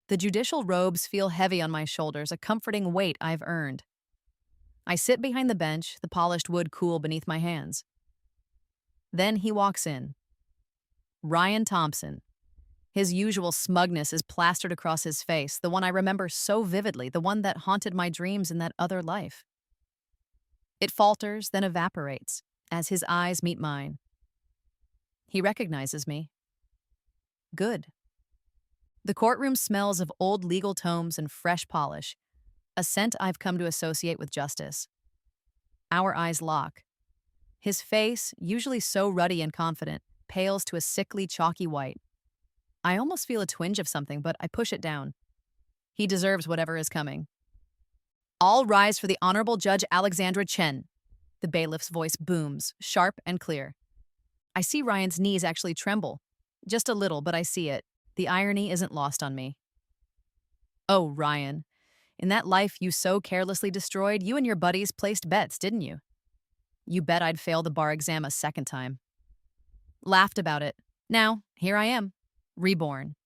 The judicial robes feel heavy on my shoulders, a comforting weight I've earned. I sit behind the bench, the polished wood cool beneath my hands. Then he walks in. Ryan Thompson. His usual smugness is plastered across his face, the one I remember so vividly, the one that haunted my dreams in that other life. It falters, then evaporates, as his eyes meet mine. He recognizes me. Good. The courtroom smells of old legal tomes and fresh polish, a scent I've come to associate with justice. Our eyes lock. His face, usually so ruddy and confident, pales to a sickly, chalky white. I almost feel a twinge of something, but I push it down. He deserves whatever is coming. All rise for the Honorable Judge Alexandra Chen. The bailiff's voice booms, sharp and clear. I see Ryan's knees actually tremble. Just a little, but I see it. The irony isn't lost on me. Oh, Ryan. In that life you so carelessly destroyed, you and your buddies placed bets, didn't you? You bet I'd fail the bar exam a second time. Laughed about it. Now, here I am, reborn.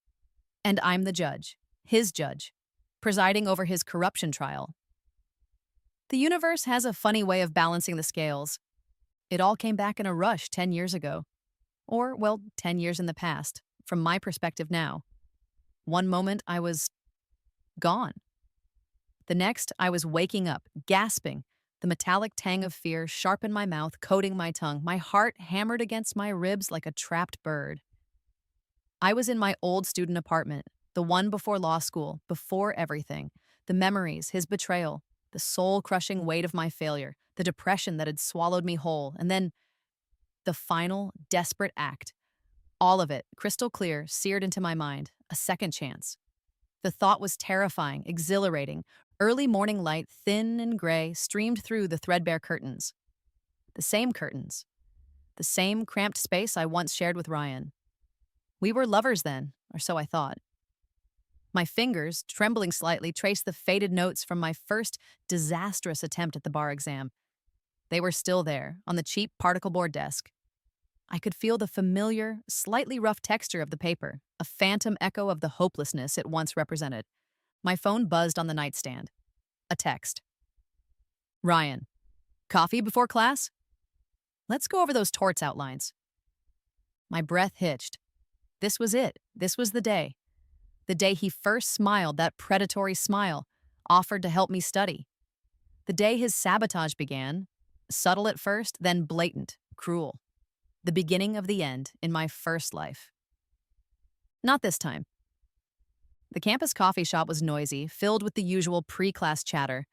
And I'm the judge, his judge, presiding over his corruption trial. The universe has a funny way of balancing the scales. It all came back in a rush 10 years ago. Or, well, 10 years in the past, from my perspective now. One moment I was gone. The next I was waking up, gasping, the metallic tang of fear sharp in my mouth, coating my tongue, my heart hammered against my ribs like a trapped bird. I was in my old student apartment, the one before law school, before everything. The memories, his betrayal, the soul-crushing weight of my failure, the depression that had swallowed me whole, and then the final, desperate act. All of it, crystal clear, seared into my mind, a second chance. The thought was terrifying, exhilarating. Early morning light, thin and gray, streamed through the threadbare curtains. The same curtains. The same cramped space I once shared with Ryan. We were lovers then, or so I thought. My fingers, trembling slightly, traced the faded notes from my first disastrous attempt at the bar exam. They were still there, on the cheap particle board desk. I could feel the familiar, slightly rough texture of the paper, a phantom echo of the hopelessness it once represented. My phone buzzed on the nightstand. A text. Ryan, coffee before class? Let's go over those torts outlines. My breath hitched. This was it. This was the day. The day he first smiled, that predatory smile, offered to help me study. The day his sabotage began, subtle at first, then blatant, cruel. The beginning of the end in my first life. Not this time. The campus coffee shop was noisy, filled with the usual pre-class chatter.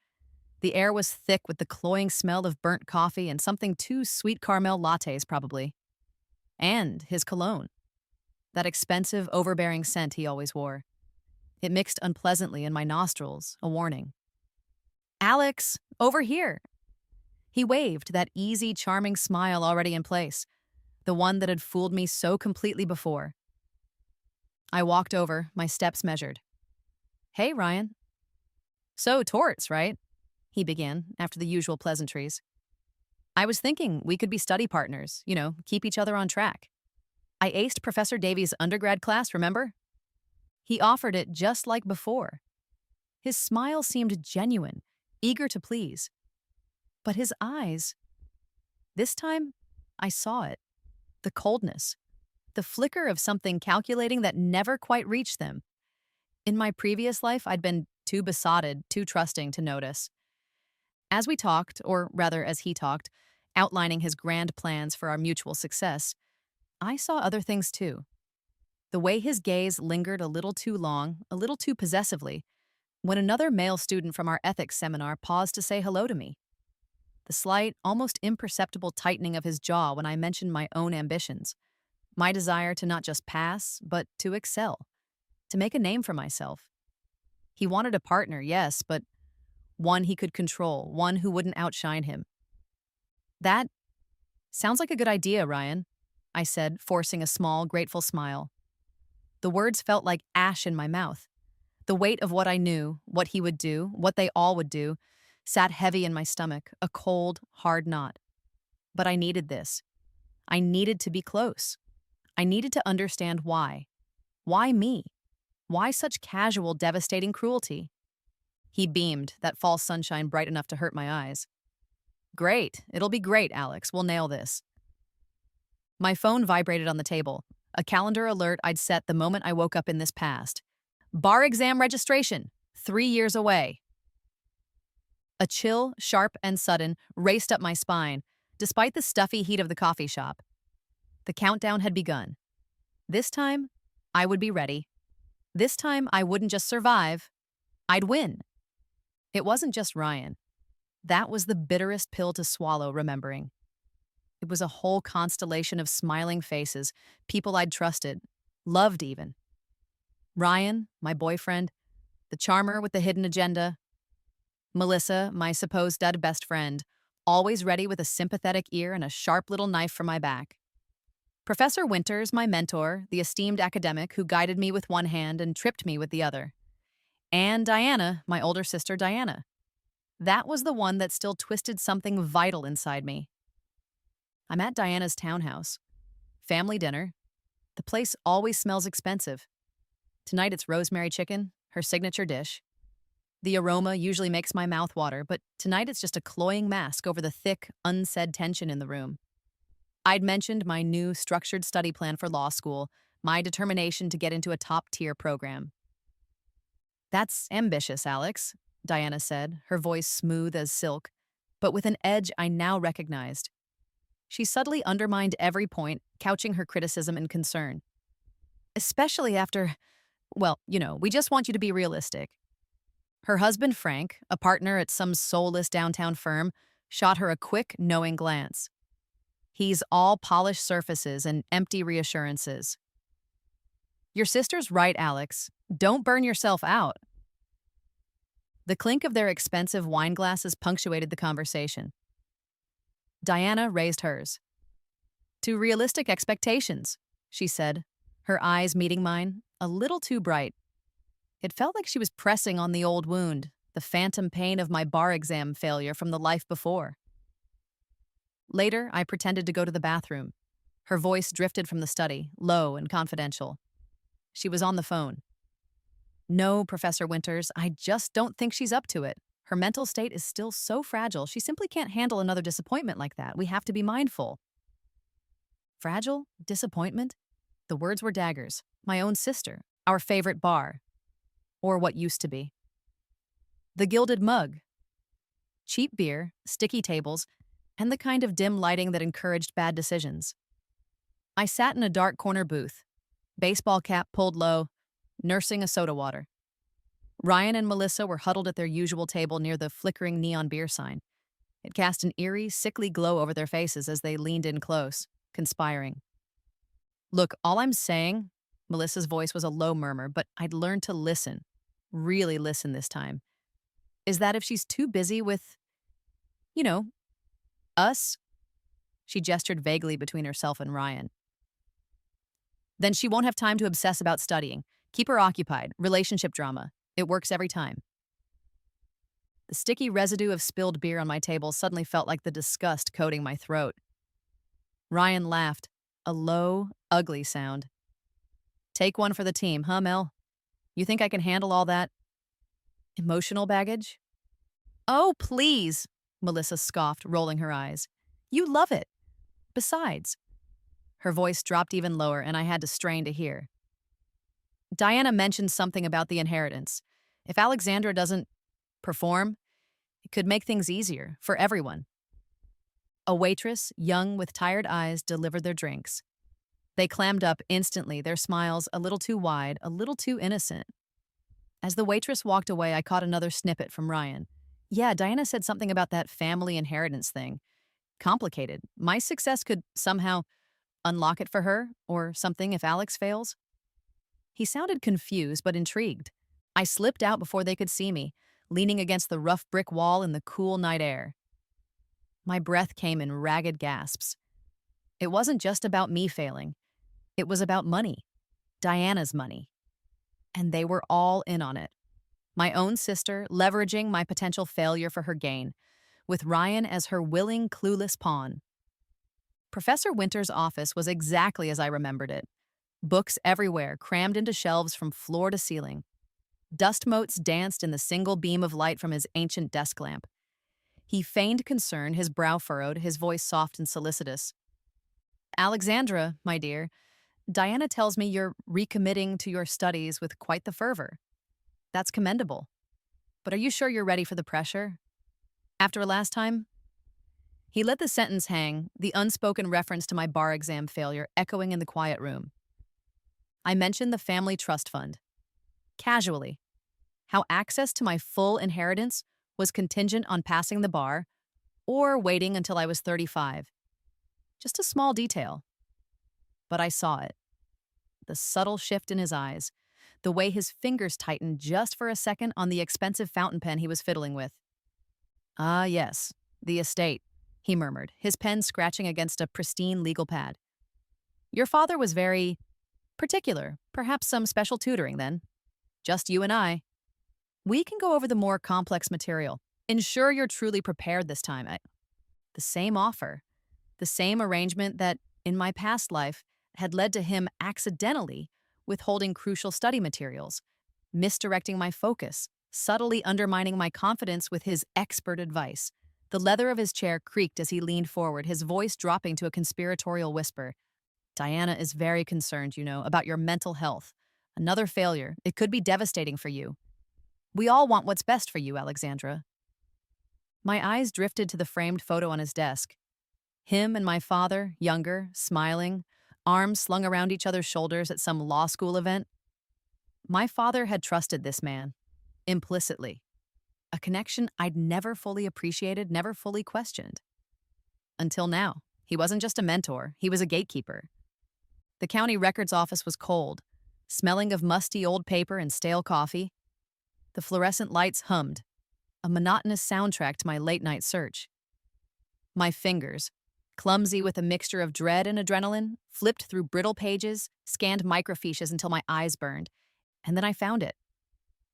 The air was thick with the cloying smell of burnt coffee and something 2 sweet caramel lattes, probably. And his cologne. That expensive, overbearing scent he always wore. It mixed unpleasantly in my nostrils, a warning. Alex, over here. He waved, that easy, charming smile already in place, the one that had fooled me so completely before. I walked over, my steps measured. Hey, Ryan. So, torts, right? He began, after the usual pleasantries. I was thinking we could be study partners, keep each other on track. I aced Professor Davies' undergrad class, remember? He offered it just like before. His smile seemed genuine, eager to please. But his eyes, this time, I saw it. The coldness. The flicker of something calculating that never quite reached them. In my previous life, I'd been too besotted, too trusting to notice. As we talked, or rather as he talked, outlining his grand plans for our mutual success, I saw other things too. The way his gaze lingered a little too long, a little too possessively, when another male student from our ethics seminar paused to say hello to me. The slight, almost imperceptible tightening of his jaw when I mentioned my own ambitions. My desire to not just pass, but to excel. To make a name for myself. He wanted a partner, yes, but one he could control, one who wouldn't outshine him. That sounds like a good idea, Ryan, I said, forcing a small, grateful smile. The words felt like ash in my mouth. The weight of what I knew, what he would do, what they all would do, sat heavy in my stomach, a cold, hard knot. But I needed this. I needed to be close. I needed to understand why. Why me? Why such casual, devastating cruelty? He beamed, that false sunshine bright enough to hurt my eyes. Great. It'll be great, Alex. We'll nail this. My phone vibrated on the table, a calendar alert I'd set the moment I woke up in this past. Bar exam registration, 3 years away. A chill, sharp and sudden, raced up my spine, despite the stuffy heat of the coffee shop. The countdown had begun. This time, I would be ready. This time, I wouldn't just survive, I'd win. It wasn't just Ryan. That was the bitterest pill to swallow, remembering. It was a whole constellation of smiling faces, people I'd trusted, loved even. Ryan, my boyfriend, the charmer with the hidden agenda. Melissa, my supposed dead best friend, always ready with a sympathetic ear and a sharp little knife for my back. Professor Winters, my mentor, the esteemed academic who guided me with one hand and tripped me with the other. And Diana, my older sister Diana. That was the one that still twisted something vital inside me. I'm at Diana's townhouse. Family dinner. The place always smells expensive. Tonight it's rosemary chicken, her signature dish. The aroma usually makes my mouth water, but tonight it's just a cloying mask over the thick, unsaid tension in the room. I'd mentioned my new structured study plan for law school, my determination to get into a top-tier program. That's ambitious, Alex, Diana said, her voice smooth as silk, but with an edge I now recognized. She subtly undermined every point, couching her criticism in concern. Especially after, well, we just want you to be realistic. Her husband, Frank, a partner at some soulless downtown firm, shot her a quick, knowing glance. He's all polished surfaces and empty reassurances. Your sister's right, Alex. Don't burn yourself out. The clink of their expensive wine glasses punctuated the conversation. Diana raised hers. To realistic expectations, she said, her eyes meeting mine, a little too bright. It felt like she was pressing on the old wound, the phantom pain of my bar exam failure from the life before. Later, I pretended to go to the bathroom. Her voice drifted from the study, low and confidential. She was on the phone. No, Professor Winters, I just don't think she's up to it. Her mental state is still so fragile, she simply can't handle another disappointment like that. We have to be mindful. Fragile? Disappointment? The words were daggers. My own sister. Our favorite bar. Or what used to be. The Gilded Mug. Cheap beer, sticky tables, and the kind of dim lighting that encouraged bad decisions. I sat in a dark corner booth, baseball cap pulled low, nursing a soda water. Ryan and Melissa were huddled at their usual table near the flickering neon beer sign. It cast an eerie, sickly glow over their faces as they leaned in close, conspiring. Look, all I'm saying, Melissa's voice was a low murmur, but I'd learned to listen, really listen this time, is that if she's too busy with, us, she gestured vaguely between herself and Ryan, then she won't have time to obsess about studying. Keep her occupied, relationship drama. It works every time. The sticky residue of spilled beer on my table suddenly felt like the disgust coating my throat. Ryan laughed, a low, ugly sound. Take one for the team, huh, Mel? You think I can handle all that emotional baggage? Oh, please, Melissa scoffed, rolling her eyes. You love it. Besides, her voice dropped even lower and I had to strain to hear. Diana mentioned something about the inheritance. If Alexandra doesn't perform, it could make things easier for everyone. A waitress, young with tired eyes, delivered their drinks. They clammed up instantly, their smiles a little too wide, a little too innocent. As the waitress walked away, I caught another snippet from Ryan. Yeah, Diana said something about that family inheritance thing. Complicated. My success could somehow unlock it for her, or something if Alex fails. He sounded confused but intrigued. I slipped out before they could see me, leaning against the rough brick wall in the cool night air. My breath came in ragged gasps. It wasn't just about me failing. It was about money. Diana's money. And they were all in on it. My own sister leveraging my potential failure for her gain, with Ryan as her willing, clueless pawn. Professor Winter's office was exactly as I remembered it. Books everywhere, crammed into shelves from floor to ceiling. Dust motes danced in the single beam of light from his ancient desk lamp. He feigned concern, his brow furrowed, his voice soft and solicitous. Alexandra, my dear, Diana tells me you're recommitting to your studies with quite the fervor. That's commendable. But are you sure you're ready for the pressure? After last time? He let the sentence hang, the unspoken reference to my bar exam failure echoing in the quiet room. I mentioned the family trust fund. Casually. How access to my full inheritance was contingent on passing the bar or waiting until I was 35. Just a small detail. But I saw it. The subtle shift in his eyes, the way his fingers tightened just for a second on the expensive fountain pen he was fiddling with. Ah, yes, the estate, he murmured, his pen scratching against a pristine legal pad. Your father was very particular, perhaps some special tutoring then. Just you and I. We can go over the more complex material. Ensure you're truly prepared this time. The same offer, the same arrangement that, in my past life, had led to him accidentally withholding crucial study materials, misdirecting my focus, subtly undermining my confidence with his expert advice. The leather of his chair creaked as he leaned forward, his voice dropping to a conspiratorial whisper. Diana is very concerned, about your mental health. Another failure. It could be devastating for you. We all want what's best for you, Alexandra. My eyes drifted to the framed photo on his desk. Him and my father, younger, smiling, arms slung around each other's shoulders at some law school event. My father had trusted this man, implicitly. A connection I'd never fully appreciated, never fully questioned. Until now, he wasn't just a mentor, he was a gatekeeper. The county records office was cold, smelling of musty old paper and stale coffee. The fluorescent lights hummed, a monotonous soundtrack to my late-night search. My fingers, clumsy with a mixture of dread and adrenaline, flipped through brittle pages, scanned microfiches until my eyes burned, and then I found it.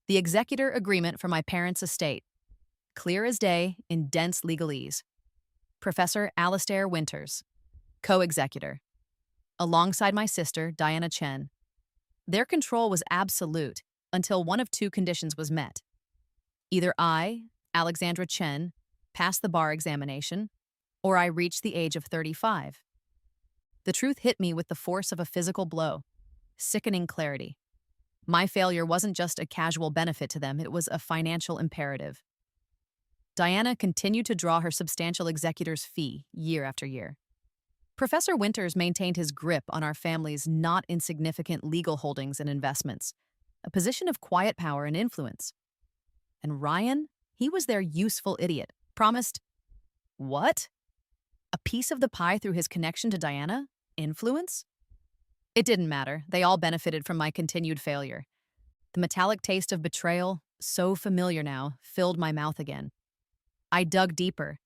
The executor agreement for my parents' estate, clear as day in dense legalese. Professor Alastair Winters, co-executor, alongside my sister, Diana Chen. Their control was absolute until one of two conditions was met. Either I, Alexandra Chen, passed the bar examination, or I reached the age of 35. The truth hit me with the force of a physical blow, sickening clarity. My failure wasn't just a casual benefit to them, it was a financial imperative. Diana continued to draw her substantial executor's fee year after year. Professor Winters maintained his grip on our family's not insignificant legal holdings and investments, a position of quiet power and influence. And Ryan, he was their useful idiot, promised, what? A piece of the pie through his connection to Diana? Influence? It didn't matter. They all benefited from my continued failure. The metallic taste of betrayal, so familiar now, filled my mouth again. I dug deeper.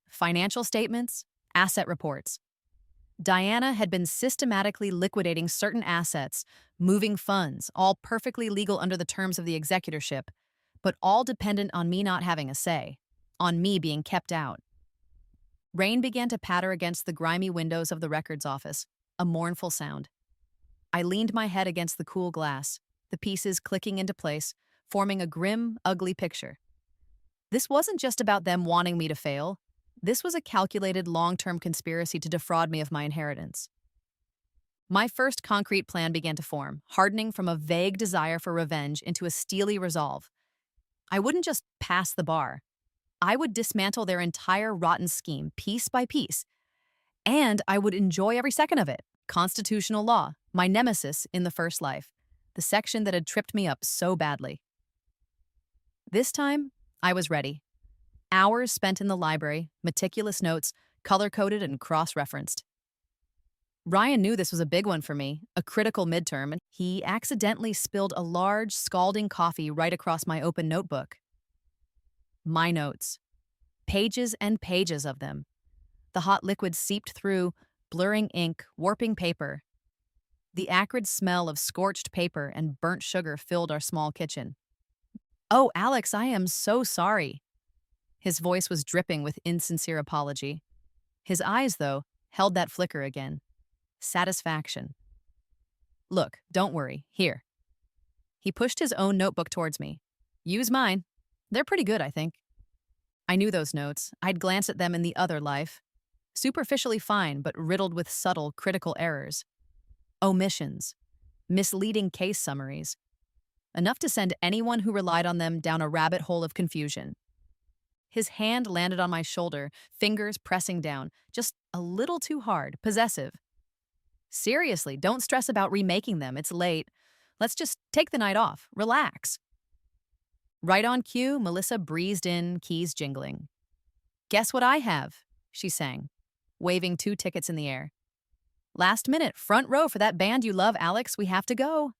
Financial statements, asset reports. Diana had been systematically liquidating certain assets, moving funds, all perfectly legal under the terms of the executorship, but all dependent on me not having a say, on me being kept out. Rain began to patter against the grimy windows of the records office, a mournful sound. I leaned my head against the cool glass, the pieces clicking into place, forming a grim, ugly picture. This wasn't just about them wanting me to fail. This was a calculated long-term conspiracy to defraud me of my inheritance. My first concrete plan began to form, hardening from a vague desire for revenge into a steely resolve. I wouldn't just pass the bar. I would dismantle their entire rotten scheme, piece by piece. And I would enjoy every second of it. Constitutional law, my nemesis in the first life, the section that had tripped me up so badly. This time, I was ready. Hours spent in the library, meticulous notes, color-coded and cross-referenced. Ryan knew this was a big one for me, a critical midterm, and he accidentally spilled a large, scalding coffee right across my open notebook. My notes. Pages and pages of them. The hot liquid seeped through, blurring ink, warping paper. The acrid smell of scorched paper and burnt sugar filled our small kitchen. Oh, Alex, I am so sorry. His voice was dripping with insincere apology. His eyes, though, held that flicker again. Satisfaction. Look, don't worry. Here. He pushed his own notebook towards me. Use mine. They're pretty good, I think. I knew those notes. I'd glanced at them in the other life. Superficially fine, but riddled with subtle, critical errors. Omissions. Misleading case summaries. Enough to send anyone who relied on them down a rabbit hole of confusion. His hand landed on my shoulder, fingers pressing down, just a little too hard, possessive. Seriously, don't stress about remaking them. It's late. Let's just take the night off. Relax. Right on cue, Melissa breezed in, keys jingling. Guess what I have? She sang, waving 2 tickets in the air. Last minute, front row for that band you love, Alex. We have to go.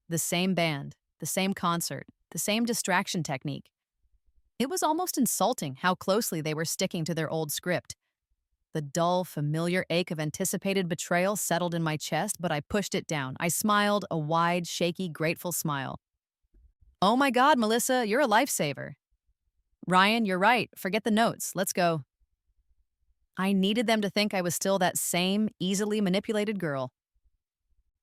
The same band, the same concert, the same distraction technique. It was almost insulting how closely they were sticking to their old script. The dull, familiar ache of anticipated betrayal settled in my chest, but I pushed it down. I smiled, a wide, shaky, grateful smile. Oh my God, Melissa, you're a lifesaver. Ryan, you're right. Forget the notes. Let's go. I needed them to think I was still that same, easily manipulated girl.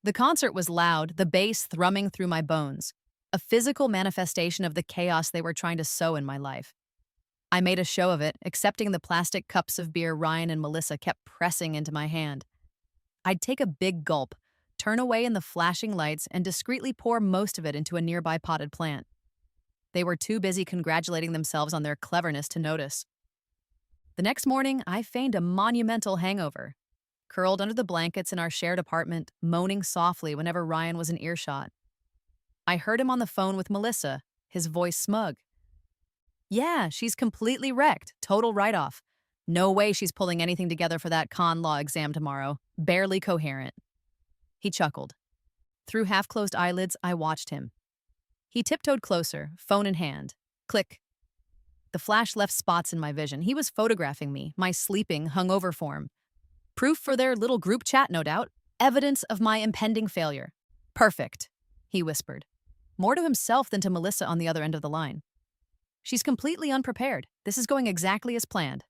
The concert was loud, the bass thrumming through my bones, a physical manifestation of the chaos they were trying to sow in my life. I made a show of it, accepting the plastic cups of beer Ryan and Melissa kept pressing into my hand. I'd take a big gulp, turn away in the flashing lights, and discreetly pour most of it into a nearby potted plant. They were too busy congratulating themselves on their cleverness to notice. The next morning, I feigned a monumental hangover, curled under the blankets in our shared apartment, moaning softly whenever Ryan was in earshot. I heard him on the phone with Melissa, his voice smug. Yeah, she's completely wrecked, total write-off. No way she's pulling anything together for that con law exam tomorrow. Barely coherent. He chuckled. Through half-closed eyelids, I watched him. He tiptoed closer, phone in hand. Click. The flash left spots in my vision. He was photographing me, my sleeping, hungover form. Proof for their little group chat, no doubt. Evidence of my impending failure. Perfect, he whispered. More to himself than to Melissa on the other end of the line. She's completely unprepared. This is going exactly as planned.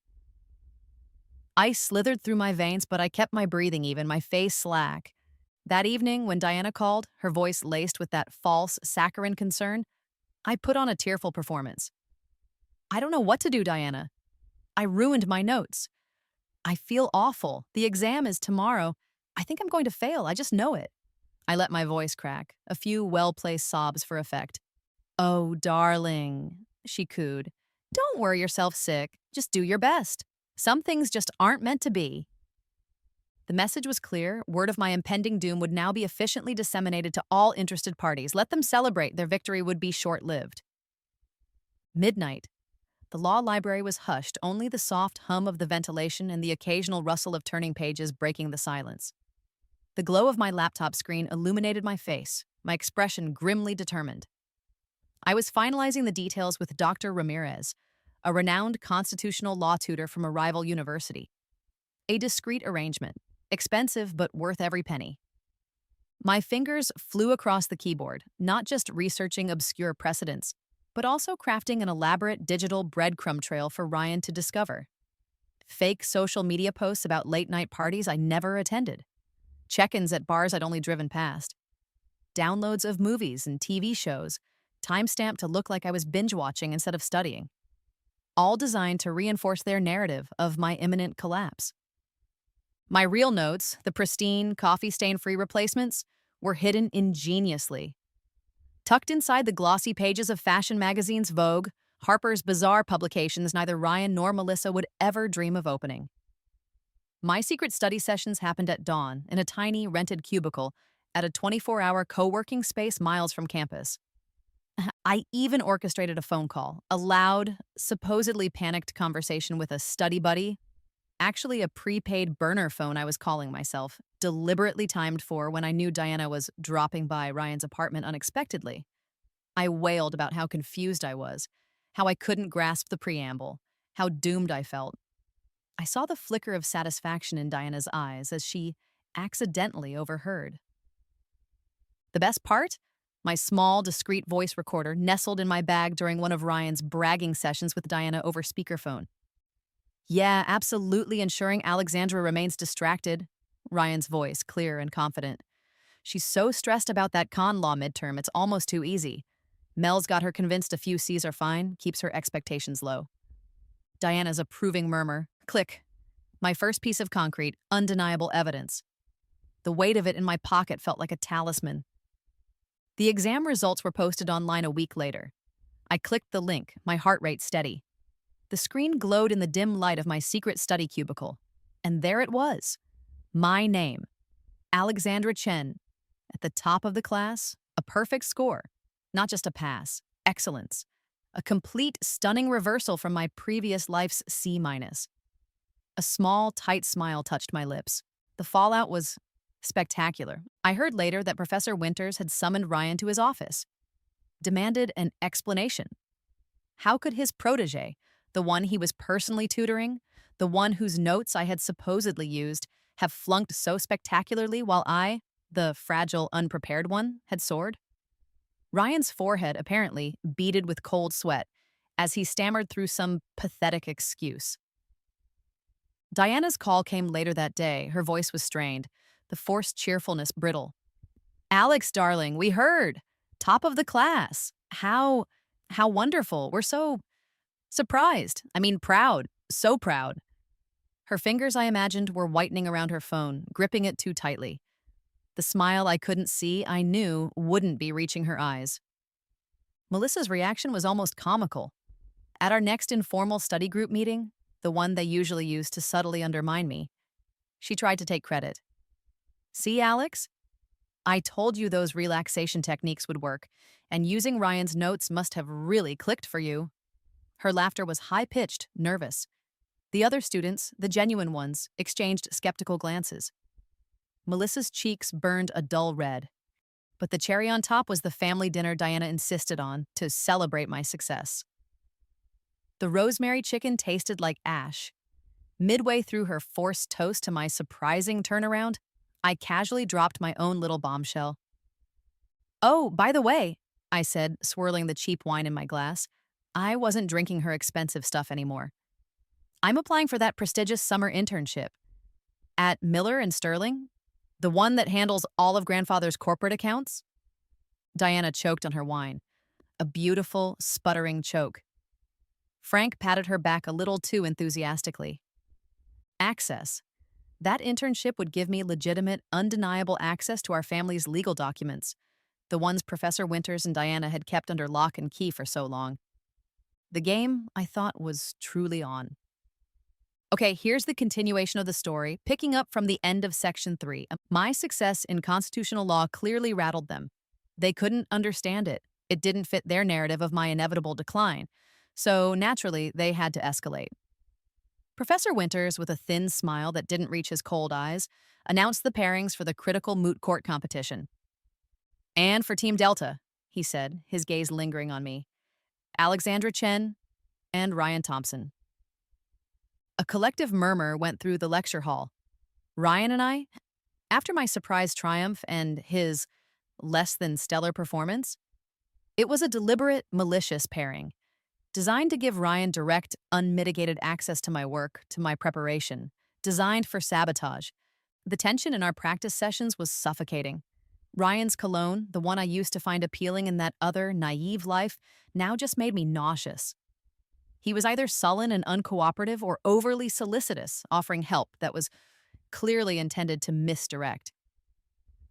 Ice slithered through my veins, but I kept my breathing even, my face slack. That evening, when Diana called, her voice laced with that false, saccharine concern, I put on a tearful performance. I don't know what to do, Diana. I ruined my notes. I feel awful. The exam is tomorrow. I think I'm going to fail. I just know it. I let my voice crack, a few well-placed sobs for effect. Oh, darling, she cooed. Don't worry yourself sick. Just do your best. Some things just aren't meant to be. The message was clear. Word of my impending doom would now be efficiently disseminated to all interested parties. Let them celebrate. Their victory would be short-lived. Midnight. The law library was hushed, only the soft hum of the ventilation and the occasional rustle of turning pages breaking the silence. The glow of my laptop screen illuminated my face, my expression grimly determined. I was finalizing the details with Dr. Ramirez, a renowned constitutional law tutor from a rival university. A discreet arrangement, expensive but worth every penny. My fingers flew across the keyboard, not just researching obscure precedents, but also crafting an elaborate digital breadcrumb trail for Ryan to discover. Fake social media posts about late-night parties I never attended. Check-ins at bars I'd only driven past. Downloads of movies and TV shows, timestamped to look like I was binge-watching instead of studying. All designed to reinforce their narrative of my imminent collapse. My real notes, the pristine, coffee-stain-free replacements, were hidden ingeniously. Tucked inside the glossy pages of fashion magazines Vogue, Harper's bizarre publications neither Ryan nor Melissa would ever dream of opening. My secret study sessions happened at dawn in a tiny, rented cubicle at a 24-hour co-working space miles from campus. I even orchestrated a phone call, a loud, supposedly panicked conversation with a study buddy. Actually a prepaid burner phone I was calling myself, deliberately timed for when I knew Diana was dropping by Ryan's apartment unexpectedly. I wailed about how confused I was, how I couldn't grasp the preamble, how doomed I felt. I saw the flicker of satisfaction in Diana's eyes as she accidentally overheard. The best part? My small, discreet voice recorder nestled in my bag during one of Ryan's bragging sessions with Diana over speakerphone. Yeah, absolutely ensuring Alexandra remains distracted, Ryan's voice clear and confident. She's so stressed about that con law midterm, it's almost too easy. Mel's got her convinced a few C's are fine, keeps her expectations low. Diana's approving murmur. Click. My first piece of concrete, undeniable evidence. The weight of it in my pocket felt like a talisman. The exam results were posted online a week later. I clicked the link, my heart rate steady. The screen glowed in the dim light of my secret study cubicle. And there it was. My name. Alexandra Chen. At the top of the class, a perfect score. Not just a pass. Excellence. A complete, stunning reversal from my previous life's C-. A small, tight smile touched my lips. The fallout was spectacular. I heard later that Professor Winters had summoned Ryan to his office. Demanded an explanation. How could his protege, the one he was personally tutoring, the one whose notes I had supposedly used, have flunked so spectacularly while I, the fragile, unprepared one, had soared? Ryan's forehead, apparently, beaded with cold sweat as he stammered through some pathetic excuse. Diana's call came later that day. Her voice was strained, the forced cheerfulness brittle. Alex, darling, we heard. Top of the class. How wonderful. We're so surprised. Proud. So proud. Her fingers, I imagined, were whitening around her phone, gripping it too tightly. The smile I couldn't see, I knew, wouldn't be reaching her eyes. Melissa's reaction was almost comical. At our next informal study group meeting, the one they usually use to subtly undermine me, she tried to take credit. See, Alex? I told you those relaxation techniques would work, and using Ryan's notes must have really clicked for you. Her laughter was high-pitched, nervous. The other students, the genuine ones, exchanged skeptical glances. Melissa's cheeks burned a dull red. But the cherry on top was the family dinner Diana insisted on to celebrate my success. The rosemary chicken tasted like ash. Midway through her forced toast to my surprising turnaround, I casually dropped my own little bombshell. Oh, by the way, I said, swirling the cheap wine in my glass, I wasn't drinking her expensive stuff anymore. I'm applying for that prestigious summer internship. At Miller and Sterling? The one that handles all of Grandfather's corporate accounts? Diana choked on her wine. A beautiful, sputtering choke. Frank patted her back a little too enthusiastically. Access. That internship would give me legitimate, undeniable access to our family's legal documents, the ones Professor Winters and Diana had kept under lock and key for so long. The game, I thought, was truly on. Okay, here's the continuation of the story, picking up from the end of Section 3. My success in constitutional law clearly rattled them. They couldn't understand it. It didn't fit their narrative of my inevitable decline. So, naturally, they had to escalate. Professor Winters, with a thin smile that didn't reach his cold eyes, announced the pairings for the critical moot court competition. And for Team Delta, he said, his gaze lingering on me, Alexandra Chen and Ryan Thompson. A collective murmur went through the lecture hall. Ryan and I, after my surprise triumph and his less-than-stellar performance, it was a deliberate, malicious pairing, designed to give Ryan direct, unmitigated access to my work, to my preparation, designed for sabotage. The tension in our practice sessions was suffocating. Ryan's cologne, the one I used to find appealing in that other, naive life, now just made me nauseous. He was either sullen and uncooperative or overly solicitous, offering help that was clearly intended to misdirect.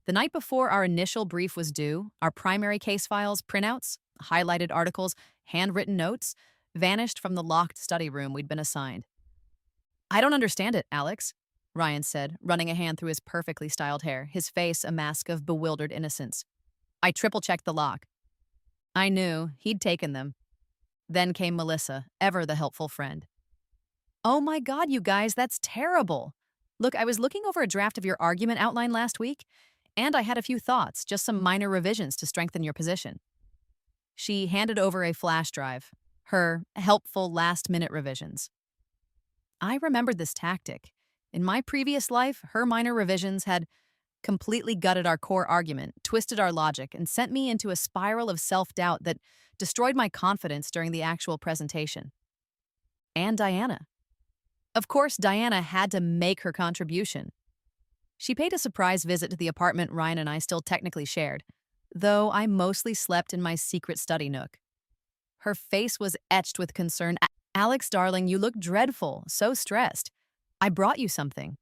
The night before our initial brief was due, our primary case files, printouts, highlighted articles, handwritten notes, vanished from the locked study room we'd been assigned. I don't understand it, Alex, Ryan said, running a hand through his perfectly styled hair, his face a mask of bewildered innocence. I triple-checked the lock. I knew he'd taken them. Then came Melissa, ever the helpful friend. Oh my God, you guys, that's terrible. Look, I was looking over a draft of your argument outline last week, and I had a few thoughts, just some minor revisions to strengthen your position. She handed over a flash drive, her helpful last-minute revisions. I remembered this tactic. In my previous life, her minor revisions had completely gutted our core argument, twisted our logic, and sent me into a spiral of self-doubt that destroyed my confidence during the actual presentation. And Diana. Of course, Diana had to make her contribution. She paid a surprise visit to the apartment Ryan and I still technically shared, though I mostly slept in my secret study nook. Her face was etched with concern. Alex, darling, you look dreadful, so stressed. I brought you something.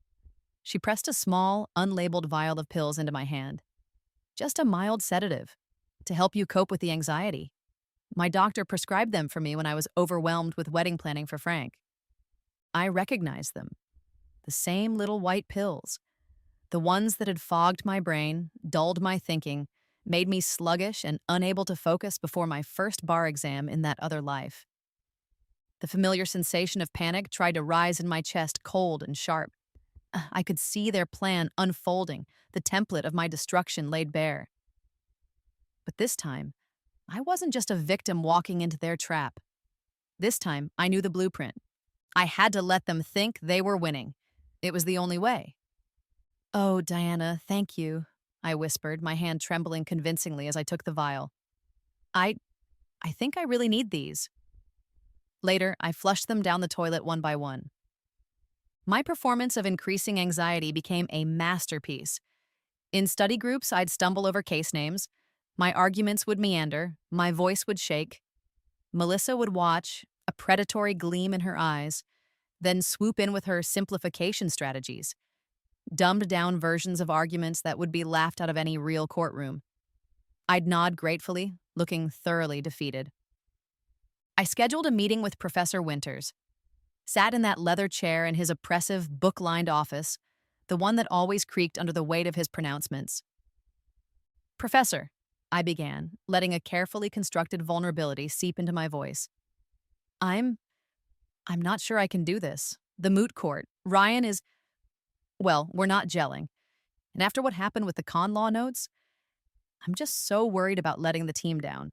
She pressed a small, unlabeled vial of pills into my hand. Just a mild sedative, to help you cope with the anxiety. My doctor prescribed them for me when I was overwhelmed with wedding planning for Frank. I recognized them. The same little white pills. The ones that had fogged my brain, dulled my thinking, made me sluggish and unable to focus before my first bar exam in that other life. The familiar sensation of panic tried to rise in my chest, cold and sharp. I could see their plan unfolding, the template of my destruction laid bare. But this time, I wasn't just a victim walking into their trap. This time, I knew the blueprint. I had to let them think they were winning. It was the only way. "Oh, Diana, thank you," I whispered, my hand trembling convincingly as I took the vial. I think I really need these." Later, I flushed them down the toilet one by one. My performance of increasing anxiety became a masterpiece. In study groups, I'd stumble over case names. My arguments would meander. My voice would shake. Melissa would watch, a predatory gleam in her eyes, then swoop in with her simplification strategies, dumbed-down versions of arguments that would be laughed out of any real courtroom. I'd nod gratefully, looking thoroughly defeated. I scheduled a meeting with Professor Winters, sat in that leather chair in his oppressive, book-lined office, the one that always creaked under the weight of his pronouncements. "Professor," I began, letting a carefully constructed vulnerability seep into my voice. I'm not sure I can do this. The moot court. Ryan is... Well, we're not gelling. And after what happened with the con law notes, I'm just so worried about letting the team down."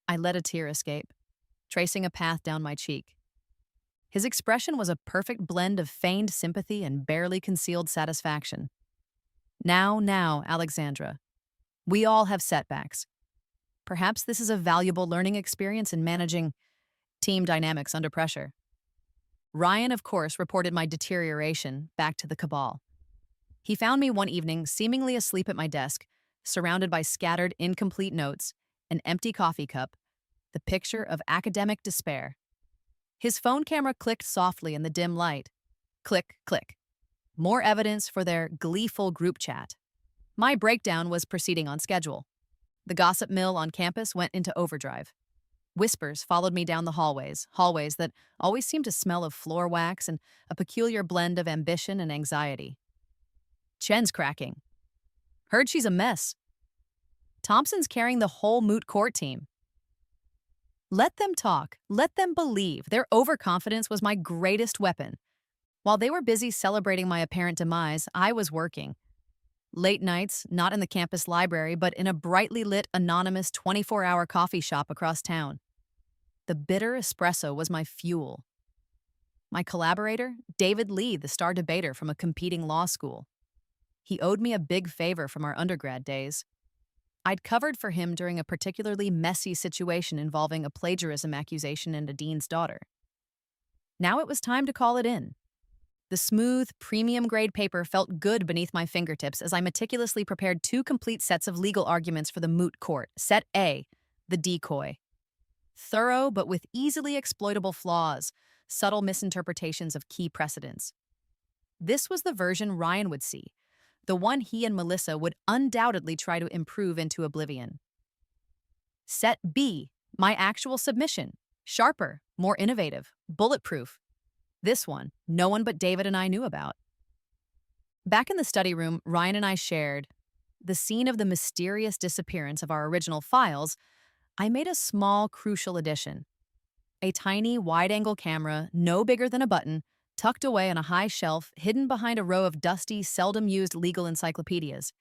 I let a tear escape, tracing a path down my cheek. His expression was a perfect blend of feigned sympathy and barely concealed satisfaction. Now, Alexandra. We all have setbacks. Perhaps this is a valuable learning experience in managing team dynamics under pressure. Ryan, of course, reported my deterioration back to the cabal. He found me one evening seemingly asleep at my desk, surrounded by scattered, incomplete notes, an empty coffee cup, the picture of academic despair. His phone camera clicked softly in the dim light. Click, click. More evidence for their gleeful group chat. My breakdown was proceeding on schedule. The gossip mill on campus went into overdrive. Whispers followed me down the hallways that always seemed to smell of floor wax and a peculiar blend of ambition and anxiety. Chen's cracking. Heard she's a mess. Thompson's carrying the whole moot court team. Let them talk. Let them believe. Their overconfidence was my greatest weapon. While they were busy celebrating my apparent demise, I was working. Late nights, not in the campus library, but in a brightly lit, anonymous 24-hour coffee shop across town. The bitter espresso was my fuel. My collaborator, David Lee, the star debater from a competing law school. He owed me a big favor from our undergrad days. I'd covered for him during a particularly messy situation involving a plagiarism accusation and a dean's daughter. Now it was time to call it in. The smooth, premium-grade paper felt good beneath my fingertips as I meticulously prepared 2 complete sets of legal arguments for the moot court. Set A, the decoy. Thorough but with easily exploitable flaws, subtle misinterpretations of key precedents. This was the version Ryan would see, the one he and Melissa would undoubtedly try to improve into oblivion. Set B, my actual submission. Sharper, more innovative, bulletproof. This one, no one but David and I knew about. Back in the study room, Ryan and I shared the scene of the mysterious disappearance of our original files. I made a small, crucial addition. A tiny, wide-angle camera, no bigger than a button, tucked away on a high shelf, hidden behind a row of dusty, seldom-used legal encyclopedias.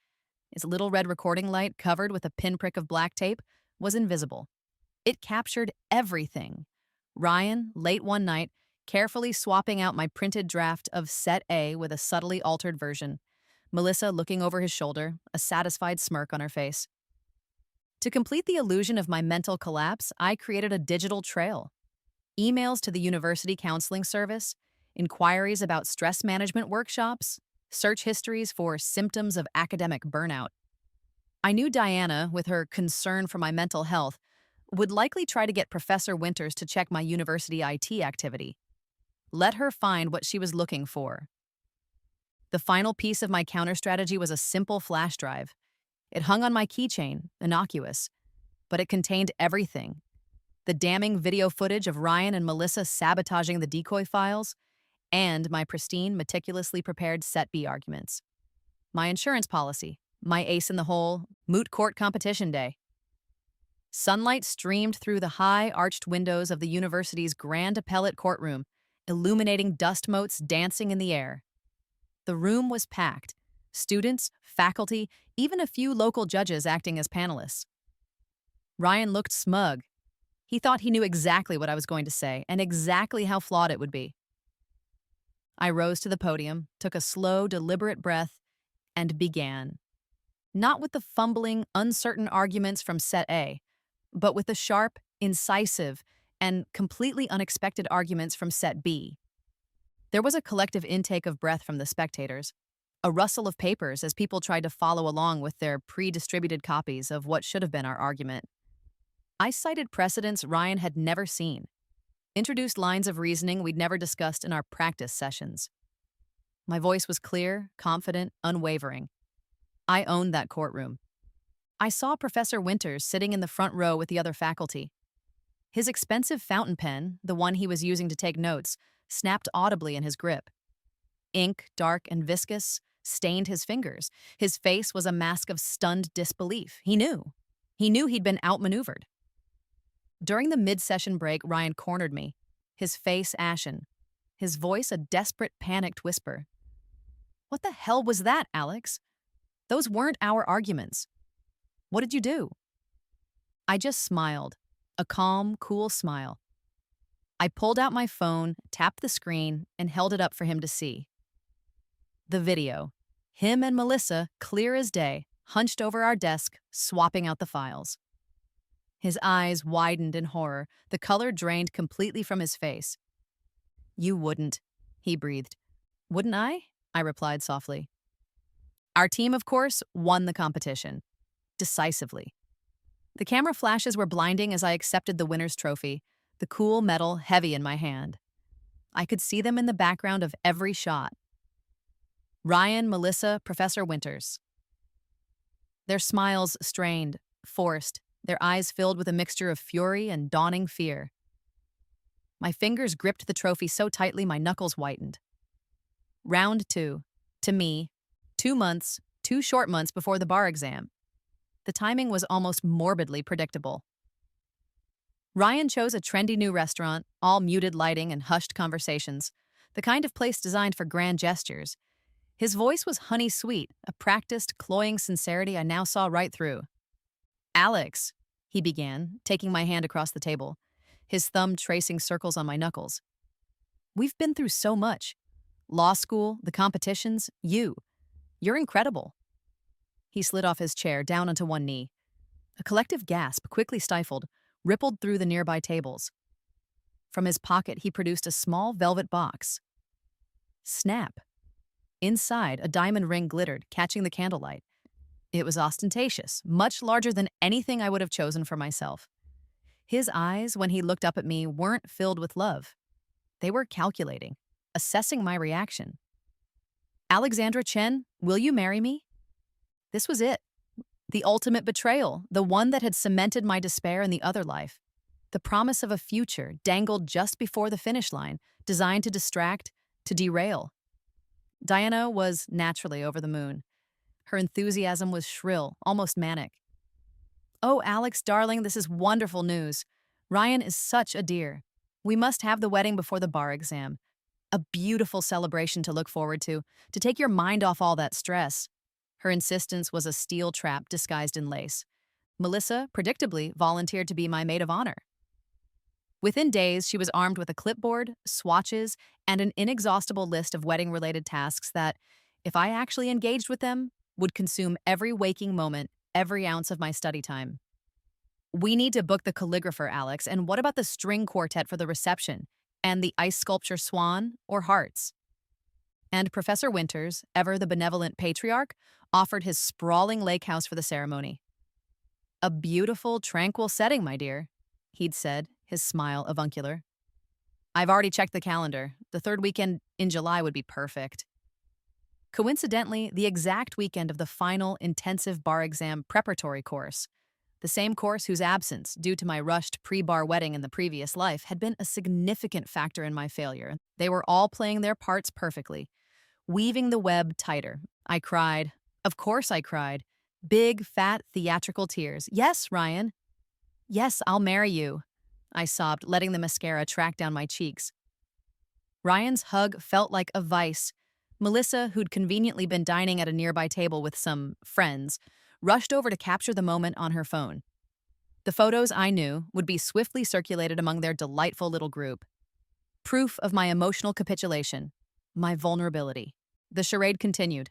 Its little red recording light, covered with a pinprick of black tape, was invisible. It captured everything. Ryan, late one night, carefully swapping out my printed draft of Set A with a subtly altered version. Melissa looking over his shoulder, a satisfied smirk on her face. To complete the illusion of my mental collapse, I created a digital trail. Emails to the university counseling service, inquiries about stress management workshops, search histories for symptoms of academic burnout. I knew Diana, with her concern for my mental health, would likely try to get Professor Winters to check my university IT activity. Let her find what she was looking for. The final piece of my counter strategy was a simple flash drive. It hung on my keychain, innocuous, but it contained everything. The damning video footage of Ryan and Melissa sabotaging the decoy files, and my pristine, meticulously prepared Set B arguments. My insurance policy, my ace in the hole, moot court competition day. Sunlight streamed through the high, arched windows of the university's grand appellate courtroom, illuminating dust motes dancing in the air. The room was packed, students, faculty, even a few local judges acting as panelists. Ryan looked smug. He thought he knew exactly what I was going to say and exactly how flawed it would be. I rose to the podium, took a slow, deliberate breath, and began. Not with the fumbling, uncertain arguments from Set A, but with the sharp, incisive, and completely unexpected arguments from Set B. There was a collective intake of breath from the spectators, a rustle of papers as people tried to follow along with their pre-distributed copies of what should have been our argument. I cited precedents Ryan had never seen, introduced lines of reasoning we'd never discussed in our practice sessions. My voice was clear, confident, unwavering. I owned that courtroom. I saw Professor Winters sitting in the front row with the other faculty. His expensive fountain pen, the one he was using to take notes, snapped audibly in his grip. Ink, dark and viscous, stained his fingers. His face was a mask of stunned disbelief. He knew. He knew he'd been outmaneuvered. During the mid-session break, Ryan cornered me, his face ashen, his voice a desperate, panicked whisper. "What the hell was that, Alex? Those weren't our arguments. What did you do?" I just smiled, a calm, cool smile. I pulled out my phone, tapped the screen, and held it up for him to see. The video. Him and Melissa, clear as day, hunched over our desk, swapping out the files. His eyes widened in horror, the color drained completely from his face. "You wouldn't," he breathed. "Wouldn't I?" I replied softly. Our team, of course, won the competition. Decisively. The camera flashes were blinding as I accepted the winner's trophy, the cool metal heavy in my hand. I could see them in the background of every shot. Ryan, Melissa, Professor Winters. Their smiles strained, forced, their eyes filled with a mixture of fury and dawning fear. My fingers gripped the trophy so tightly my knuckles whitened. Round 2. To me, 2 months, 2 short months before the bar exam. The timing was almost morbidly predictable. Ryan chose a trendy new restaurant, all muted lighting and hushed conversations, the kind of place designed for grand gestures. His voice was honey sweet, a practiced, cloying sincerity I now saw right through. "Alex," he began, taking my hand across the table, his thumb tracing circles on my knuckles. "We've been through so much. Law school, the competitions, you. You're incredible." He slid off his chair, down onto one knee. A collective gasp, quickly stifled, rippled through the nearby tables. From his pocket, he produced a small velvet box. Snap. Inside, a diamond ring glittered, catching the candlelight. It was ostentatious, much larger than anything I would have chosen for myself. His eyes, when he looked up at me, weren't filled with love. They were calculating, assessing my reaction. "Alexandra Chen, will you marry me?" This was it. The ultimate betrayal, the one that had cemented my despair in the other life. The promise of a future dangled just before the finish line, designed to distract, to derail. Diana was naturally over the moon. Her enthusiasm was shrill, almost manic. "Oh, Alex, darling, this is wonderful news. Ryan is such a dear. We must have the wedding before the bar exam. A beautiful celebration to look forward to take your mind off all that stress." Her insistence was a steel trap disguised in lace. Melissa, predictably, volunteered to be my maid of honor. Within days, she was armed with a clipboard, swatches, and an inexhaustible list of wedding-related tasks that, if I actually engaged with them, would consume every waking moment, every ounce of my study time. "We need to book the calligrapher, Alex, and what about the string quartet for the reception? And the ice sculpture swan or hearts?" And Professor Winters, ever the benevolent patriarch, offered his sprawling lake house for the ceremony. "A beautiful, tranquil setting, my dear," he'd said, his smile avuncular. "I've already checked the calendar. The third weekend in July would be perfect." Coincidentally, the exact weekend of the final intensive bar exam preparatory course, the same course whose absence, due to my rushed pre-bar wedding in the previous life, had been a significant factor in my failure. They were all playing their parts perfectly, weaving the web tighter. I cried. Of course I cried. Big, fat, theatrical tears. "Yes, Ryan. Yes, I'll marry you," I sobbed, letting the mascara track down my cheeks. Ryan's hug felt like a vice. Melissa, who'd conveniently been dining at a nearby table with some friends, rushed over to capture the moment on her phone. The photos, I knew, would be swiftly circulated among their delightful little group. Proof of my emotional capitulation, my vulnerability. The charade continued.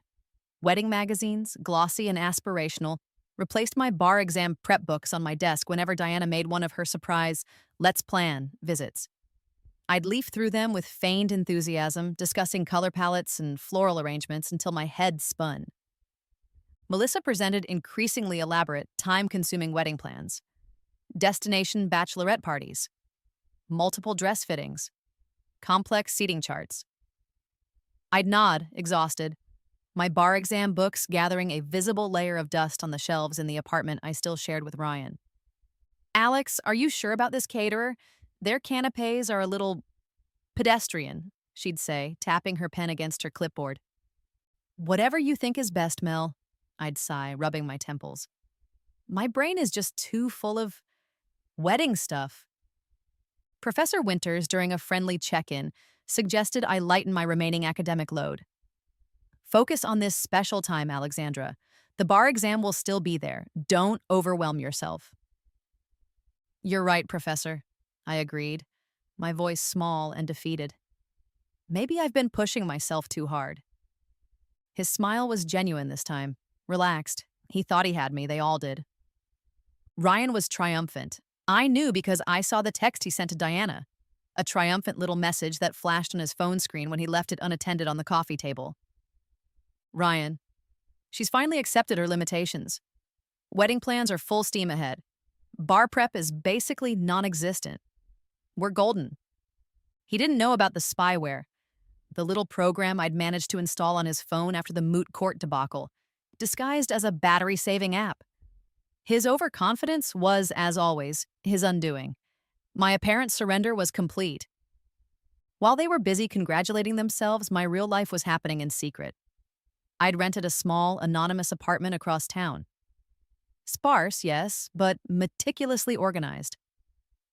Wedding magazines, glossy and aspirational, replaced my bar exam prep books on my desk whenever Diana made one of her surprise "let's plan" visits. I'd leaf through them with feigned enthusiasm, discussing color palettes and floral arrangements until my head spun. Melissa presented increasingly elaborate, time-consuming wedding plans. Destination bachelorette parties. Multiple dress fittings. Complex seating charts. I'd nod, exhausted, my bar exam books gathering a visible layer of dust on the shelves in the apartment I still shared with Ryan. "Alex, are you sure about this caterer? Their canapes are a little pedestrian," she'd say, tapping her pen against her clipboard. "Whatever you think is best, Mel," I'd sigh, rubbing my temples. My brain is just too full of wedding stuff. Professor Winters, during a friendly check-in, suggested I lighten my remaining academic load. "Focus on this special time, Alexandra. The bar exam will still be there. Don't overwhelm yourself." "You're right, Professor," I agreed, my voice small and defeated. Maybe I've been pushing myself too hard. His smile was genuine this time, relaxed. He thought he had me, they all did. Ryan was triumphant. I knew because I saw the text he sent to Diana, a triumphant little message that flashed on his phone screen when he left it unattended on the coffee table. "Ryan, she's finally accepted her limitations. Wedding plans are full steam ahead. Bar prep is basically non-existent. We're golden." He didn't know about the spyware, the little program I'd managed to install on his phone after the moot court debacle, disguised as a battery-saving app. His overconfidence was, as always, his undoing. My apparent surrender was complete. While they were busy congratulating themselves, my real life was happening in secret. I'd rented a small, anonymous apartment across town. Sparse, yes, but meticulously organized.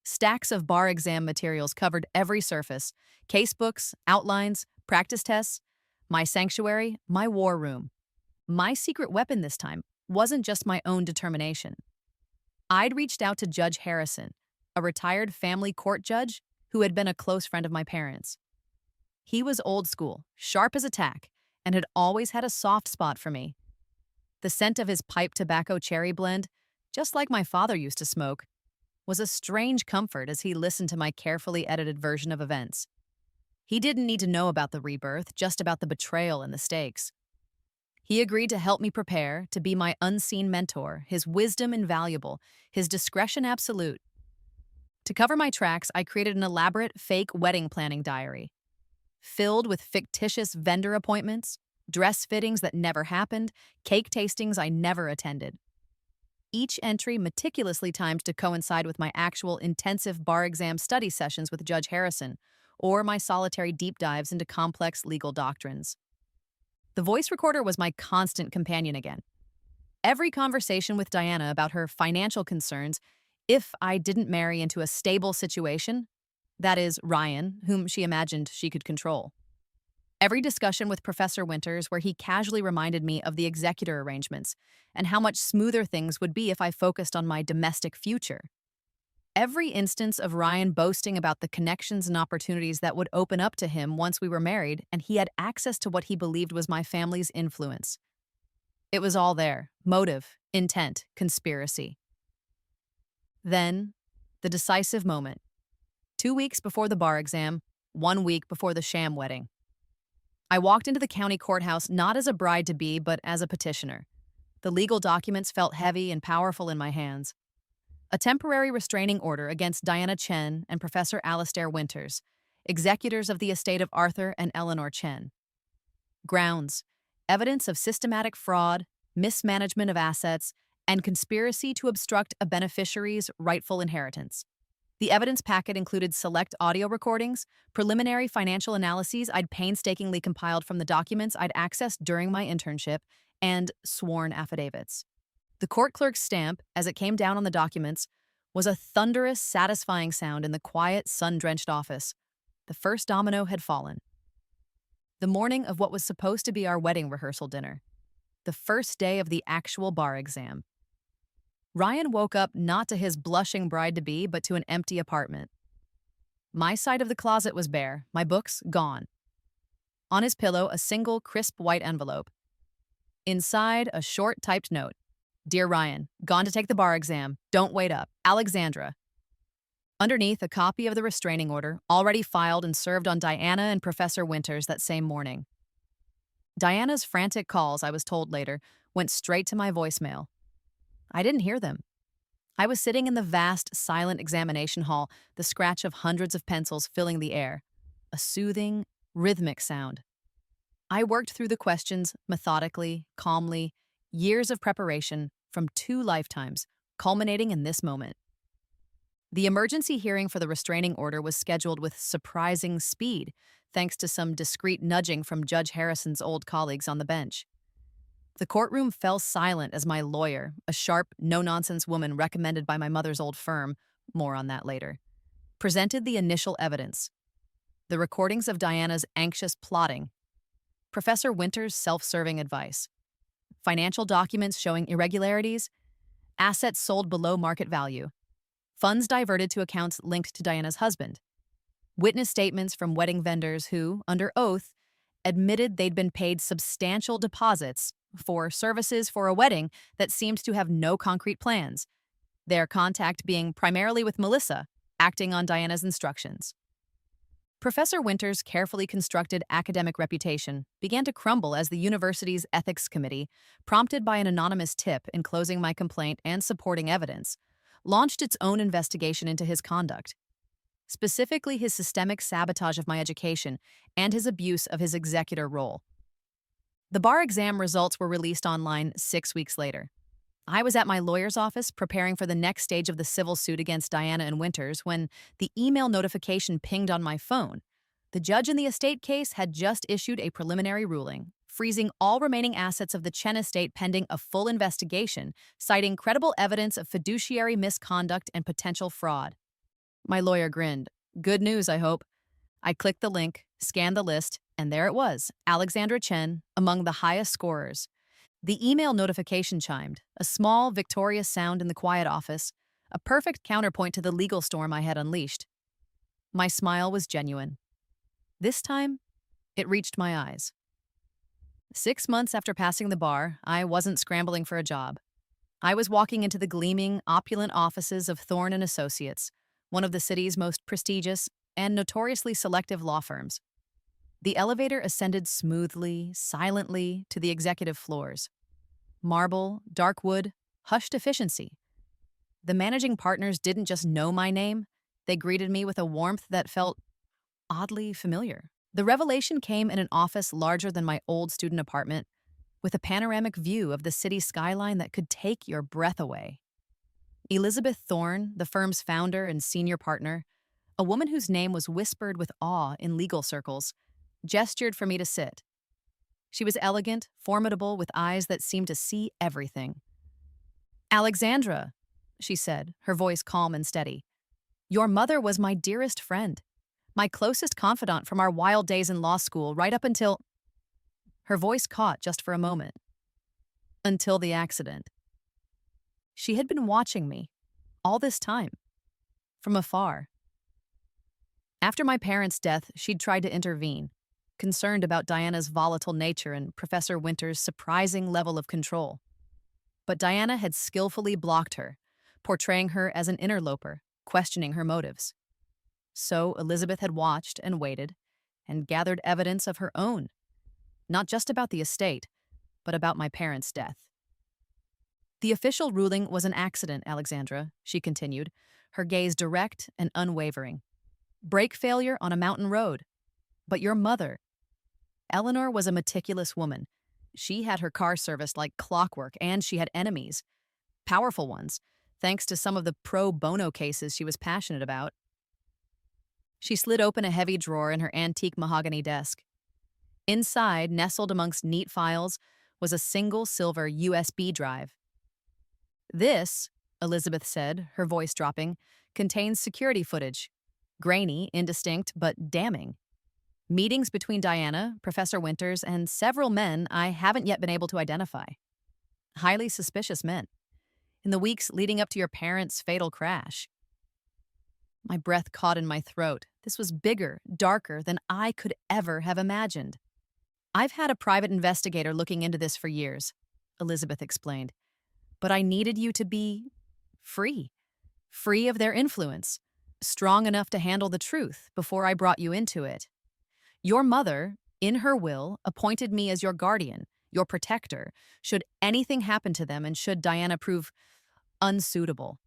Stacks of bar exam materials covered every surface: casebooks, outlines, practice tests. My sanctuary, my war room. My secret weapon this time wasn't just my own determination. I'd reached out to Judge Harrison, a retired family court judge who had been a close friend of my parents. He was old school, sharp as a tack, and had always had a soft spot for me. The scent of his pipe tobacco cherry blend, just like my father used to smoke, was a strange comfort as he listened to my carefully edited version of events. He didn't need to know about the rebirth, just about the betrayal and the stakes. He agreed to help me prepare, to be my unseen mentor, his wisdom invaluable, his discretion absolute. To cover my tracks, I created an elaborate fake wedding planning diary, filled with fictitious vendor appointments, dress fittings that never happened, cake tastings I never attended. Each entry meticulously timed to coincide with my actual intensive bar exam study sessions with Judge Harrison, or my solitary deep dives into complex legal doctrines. The voice recorder was my constant companion again. Every conversation with Diana about her financial concerns, if I didn't marry into a stable situation, that is, Ryan, whom she imagined she could control. Every discussion with Professor Winters where he casually reminded me of the executor arrangements and how much smoother things would be if I focused on my domestic future. Every instance of Ryan boasting about the connections and opportunities that would open up to him once we were married and he had access to what he believed was my family's influence. It was all there: motive, intent, conspiracy. Then, the decisive moment. 2 weeks before the bar exam, 1 week before the sham wedding. I walked into the county courthouse not as a bride-to-be, but as a petitioner. The legal documents felt heavy and powerful in my hands. A temporary restraining order against Diana Chen and Professor Alastair Winters, executors of the estate of Arthur and Eleanor Chen. Grounds: evidence of systematic fraud, mismanagement of assets, and conspiracy to obstruct a beneficiary's rightful inheritance. The evidence packet included select audio recordings, preliminary financial analyses I'd painstakingly compiled from the documents I'd accessed during my internship, and sworn affidavits. The court clerk's stamp, as it came down on the documents, was a thunderous, satisfying sound in the quiet, sun-drenched office. The first domino had fallen. The morning of what was supposed to be our wedding rehearsal dinner. The first day of the actual bar exam. Ryan woke up not to his blushing bride-to-be, but to an empty apartment. My side of the closet was bare, my books gone. On his pillow, a single, crisp white envelope. Inside, a short typed note. Dear Ryan, gone to take the bar exam. Don't wait up. Alexandra. Underneath, a copy of the restraining order, already filed and served on Diana and Professor Winters that same morning. Diana's frantic calls, I was told later, went straight to my voicemail. I didn't hear them. I was sitting in the vast, silent examination hall, the scratch of hundreds of pencils filling the air. A soothing, rhythmic sound. I worked through the questions methodically, calmly, years of preparation from 2 lifetimes, culminating in this moment. The emergency hearing for the restraining order was scheduled with surprising speed, thanks to some discreet nudging from Judge Harrison's old colleagues on the bench. The courtroom fell silent as my lawyer, a sharp, no-nonsense woman recommended by my mother's old firm, more on that later, presented the initial evidence. The recordings of Diana's anxious plotting, Professor Winters' self-serving advice, financial documents showing irregularities, assets sold below market value, funds diverted to accounts linked to Diana's husband, witness statements from wedding vendors who, under oath, admitted they'd been paid substantial deposits for services for a wedding that seemed to have no concrete plans, their contact being primarily with Melissa, acting on Diana's instructions. Professor Winters' carefully constructed academic reputation began to crumble as the university's ethics committee, prompted by an anonymous tip enclosing my complaint and supporting evidence, launched its own investigation into his conduct, specifically his systemic sabotage of my education and his abuse of his executor role. The bar exam results were released online 6 weeks later. I was at my lawyer's office preparing for the next stage of the civil suit against Diana and Winters when the email notification pinged on my phone. The judge in the estate case had just issued a preliminary ruling, freezing all remaining assets of the Chen estate pending a full investigation, citing credible evidence of fiduciary misconduct and potential fraud. My lawyer grinned. Good news, I hope. I clicked the link, scanned the list, and there it was, Alexandra Chen, among the highest scorers. The email notification chimed, a small, victorious sound in the quiet office, a perfect counterpoint to the legal storm I had unleashed. My smile was genuine. This time, it reached my eyes. 6 months after passing the bar, I wasn't scrambling for a job. I was walking into the gleaming, opulent offices of Thorne and Associates, one of the city's most prestigious and notoriously selective law firms. The elevator ascended smoothly, silently to the executive floors. Marble, dark wood, hushed efficiency. The managing partners didn't just know my name, they greeted me with a warmth that felt oddly familiar. The revelation came in an office larger than my old student apartment, with a panoramic view of the city skyline that could take your breath away. Elizabeth Thorne, the firm's founder and senior partner, a woman whose name was whispered with awe in legal circles, gestured for me to sit. She was elegant, formidable, with eyes that seemed to see everything. Alexandra, she said, her voice calm and steady, your mother was my dearest friend, my closest confidant from our wild days in law school right up until... Her voice caught just for a moment. Until the accident. She had been watching me, all this time, from afar. After my parents' death, she'd tried to intervene, concerned about Diana's volatile nature and Professor Winters' surprising level of control. But Diana had skillfully blocked her, portraying her as an interloper, questioning her motives. So Elizabeth had watched and waited, and gathered evidence of her own, not just about the estate, but about my parents' death. The official ruling was an accident, Alexandra, she continued, her gaze direct and unwavering. Brake failure on a mountain road. But your mother, Eleanor, was a meticulous woman. She had her car serviced like clockwork, and she had enemies, powerful ones, thanks to some of the pro bono cases she was passionate about. She slid open a heavy drawer in her antique mahogany desk. Inside, nestled amongst neat files, was a single silver USB drive. This, Elizabeth said, her voice dropping, contains security footage. Grainy, indistinct, but damning. Meetings between Diana, Professor Winters, and several men I haven't yet been able to identify. Highly suspicious men. In the weeks leading up to your parents' fatal crash. My breath caught in my throat. This was bigger, darker than I could ever have imagined. I've had a private investigator looking into this for years, Elizabeth explained. But I needed you to be free. Free of their influence. Strong enough to handle the truth before I brought you into it. Your mother, in her will, appointed me as your guardian, your protector, should anything happen to them and should Diana prove unsuitable.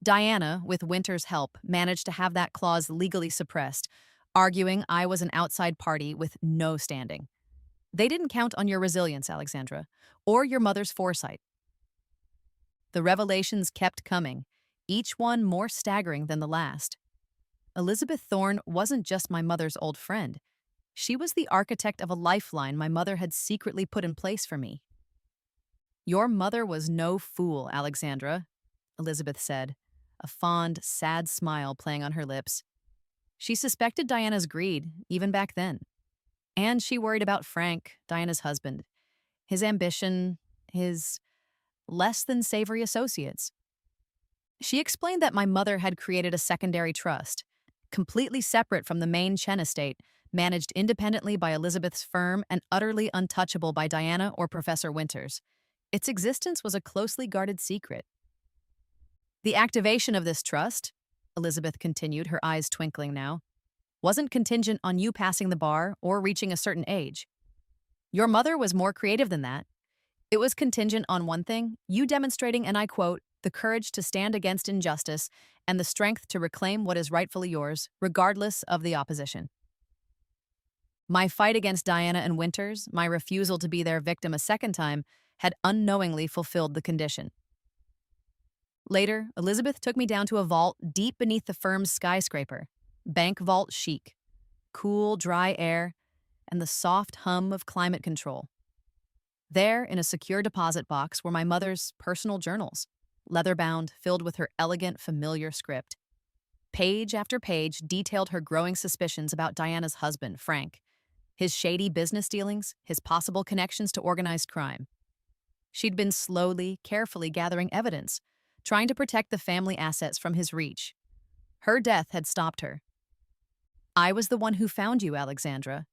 Diana, with Winter's help, managed to have that clause legally suppressed, arguing I was an outside party with no standing. They didn't count on your resilience, Alexandra, or your mother's foresight. The revelations kept coming, each one more staggering than the last. Elizabeth Thorne wasn't just my mother's old friend. She was the architect of a lifeline my mother had secretly put in place for me. Your mother was no fool, Alexandra, Elizabeth said, a fond, sad smile playing on her lips. She suspected Diana's greed, even back then. And she worried about Frank, Diana's husband, his ambition, his less than savory associates. She explained that my mother had created a secondary trust, completely separate from the main Chen estate, managed independently by Elizabeth's firm and utterly untouchable by Diana or Professor Winters. Its existence was a closely guarded secret. The activation of this trust, Elizabeth continued, her eyes twinkling now, wasn't contingent on you passing the bar or reaching a certain age. Your mother was more creative than that. It was contingent on one thing, you demonstrating, and I quote, the courage to stand against injustice and the strength to reclaim what is rightfully yours, regardless of the opposition. My fight against Diana and Winters, my refusal to be their victim a second time, had unknowingly fulfilled the condition. Later, Elizabeth took me down to a vault deep beneath the firm's skyscraper. Bank vault chic. Cool, dry air, and the soft hum of climate control. There, in a secure deposit box, were my mother's personal journals, leather-bound, filled with her elegant, familiar script. Page after page detailed her growing suspicions about Diana's husband, Frank, his shady business dealings, his possible connections to organized crime. She'd been slowly, carefully gathering evidence, trying to protect the family assets from his reach. Her death had stopped her. I was the one who found you, Alexandra,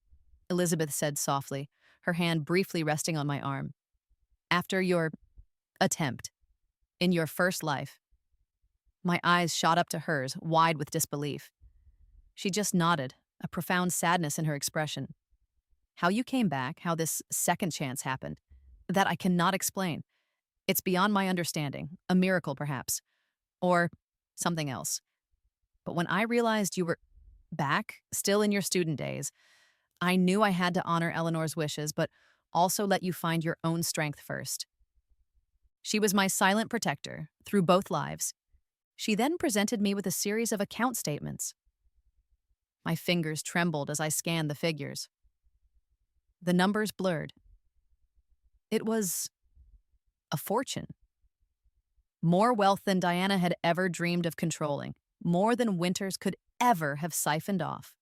Elizabeth said softly, her hand briefly resting on my arm. After your attempt, in your first life. My eyes shot up to hers, wide with disbelief. She just nodded, a profound sadness in her expression. How you came back, how this second chance happened, that I cannot explain. It's beyond my understanding, a miracle perhaps, or something else. But when I realized you were back, still in your student days, I knew I had to honor Eleanor's wishes, but also let you find your own strength first. She was my silent protector through both lives. She then presented me with a series of account statements. My fingers trembled as I scanned the figures. The numbers blurred. It was a fortune. More wealth than Diana had ever dreamed of controlling, more than Winters could ever have siphoned off.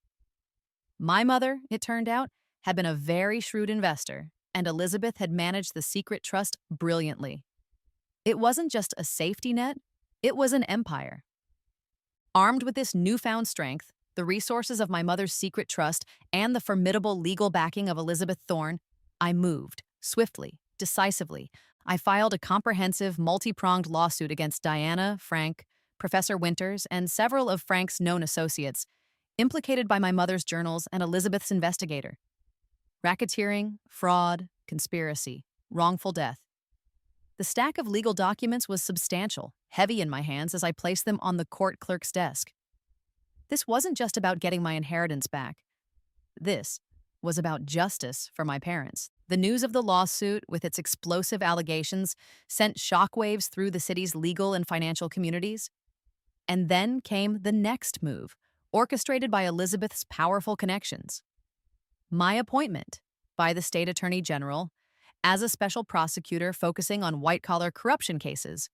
My mother, it turned out, had been a very shrewd investor, and Elizabeth had managed the secret trust brilliantly. It wasn't just a safety net, it was an empire. Armed with this newfound strength, the resources of my mother's secret trust, and the formidable legal backing of Elizabeth Thorne, I moved, swiftly, decisively. I filed a comprehensive, multi-pronged lawsuit against Diana, Frank, Professor Winters, and several of Frank's known associates, implicated by my mother's journals and Elizabeth's investigator. racketeering, fraud, conspiracy, wrongful death. The stack of legal documents was substantial, heavy in my hands as I placed them on the court clerk's desk. This wasn't just about getting my inheritance back. This was about justice for my parents. The news of the lawsuit, with its explosive allegations, sent shockwaves through the city's legal and financial communities. And then came the next move, orchestrated by Elizabeth's powerful connections. My appointment by the state attorney general as a special prosecutor focusing on white-collar corruption cases.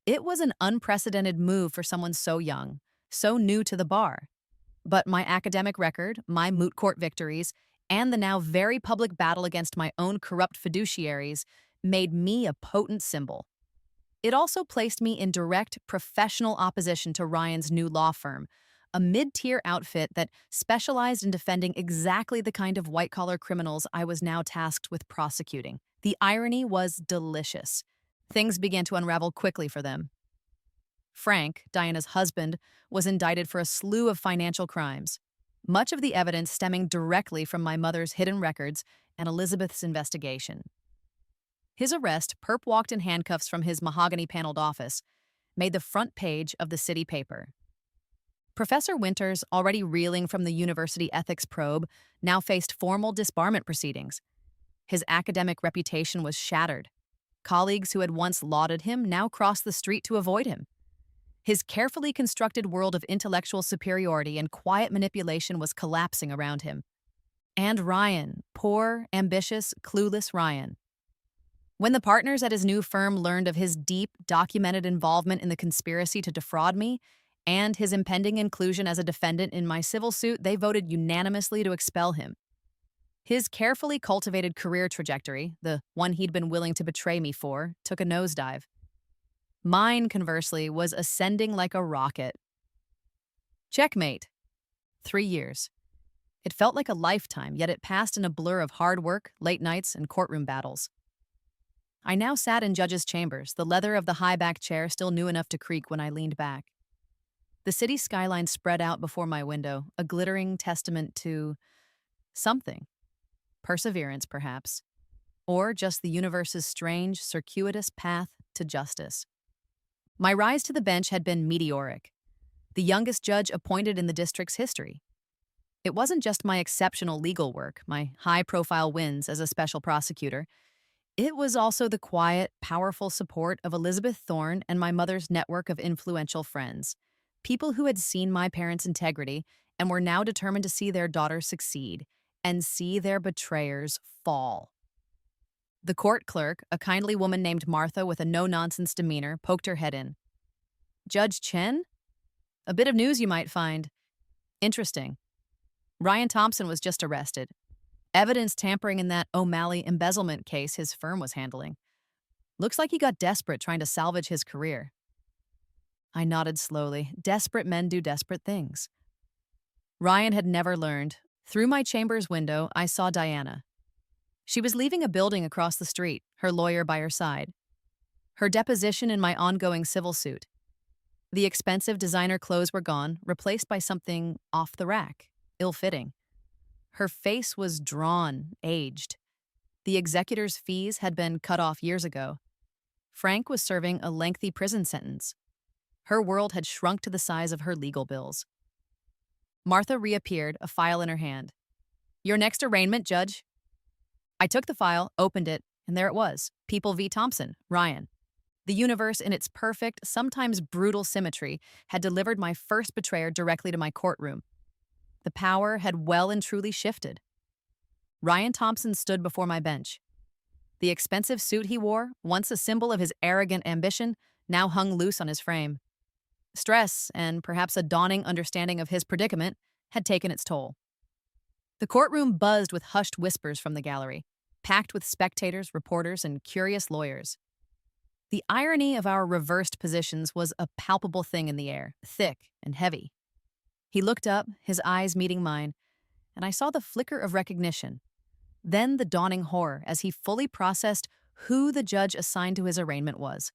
It was an unprecedented move for someone so young, so new to the bar. But my academic record, my moot court victories, and the now very public battle against my own corrupt fiduciaries made me a potent symbol. It also placed me in direct professional opposition to Ryan's new law firm, a mid-tier outfit that specialized in defending exactly the kind of white-collar criminals I was now tasked with prosecuting. The irony was delicious. Things began to unravel quickly for them. Frank, Diana's husband, was indicted for a slew of financial crimes, much of the evidence stemming directly from my mother's hidden records and Elizabeth's investigation. His arrest, Perp walked in handcuffs from his mahogany-paneled office, made the front page of the city paper. Professor Winters, already reeling from the university ethics probe, now faced formal disbarment proceedings. His academic reputation was shattered. Colleagues who had once lauded him now crossed the street to avoid him. His carefully constructed world of intellectual superiority and quiet manipulation was collapsing around him. And Ryan, poor, ambitious, clueless Ryan. When the partners at his new firm learned of his deep, documented involvement in the conspiracy to defraud me, and his impending inclusion as a defendant in my civil suit, they voted unanimously to expel him. His carefully cultivated career trajectory, the one he'd been willing to betray me for, took a nosedive. Mine, conversely, was ascending like a rocket. Checkmate. 3 years. It felt like a lifetime, yet it passed in a blur of hard work, late nights, and courtroom battles. I now sat in judges' chambers, the leather of the high-back chair still new enough to creak when I leaned back. The city skyline spread out before my window, a glittering testament to something. Perseverance, perhaps. Or just the universe's strange, circuitous path to justice. My rise to the bench had been meteoric, the youngest judge appointed in the district's history. It wasn't just my exceptional legal work, my high-profile wins as a special prosecutor. It was also the quiet, powerful support of Elizabeth Thorne and my mother's network of influential friends, people who had seen my parents' integrity and were now determined to see their daughter succeed and see their betrayers fall. The court clerk, a kindly woman named Martha with a no-nonsense demeanor, poked her head in. Judge Chen? A bit of news you might find. Interesting. Ryan Thompson was just arrested. Evidence tampering in that O'Malley embezzlement case his firm was handling. Looks like he got desperate trying to salvage his career. I nodded slowly. Desperate men do desperate things. Ryan had never learned. Through my chamber's window, I saw Diana. She was leaving a building across the street, her lawyer by her side. Her deposition in my ongoing civil suit. The expensive designer clothes were gone, replaced by something off the rack, ill-fitting. Her face was drawn, aged. The executor's fees had been cut off years ago. Frank was serving a lengthy prison sentence. Her world had shrunk to the size of her legal bills. Martha reappeared, a file in her hand. Your next arraignment, Judge. I took the file, opened it, and there it was. People v. Thompson, Ryan. The universe, in its perfect, sometimes brutal symmetry, had delivered my first betrayer directly to my courtroom. The power had well and truly shifted. Ryan Thompson stood before my bench. The expensive suit he wore, once a symbol of his arrogant ambition, now hung loose on his frame. Stress, and perhaps a dawning understanding of his predicament, had taken its toll. The courtroom buzzed with hushed whispers from the gallery, packed with spectators, reporters, and curious lawyers. The irony of our reversed positions was a palpable thing in the air, thick and heavy. He looked up, his eyes meeting mine, and I saw the flicker of recognition. Then the dawning horror as he fully processed who the judge assigned to his arraignment was.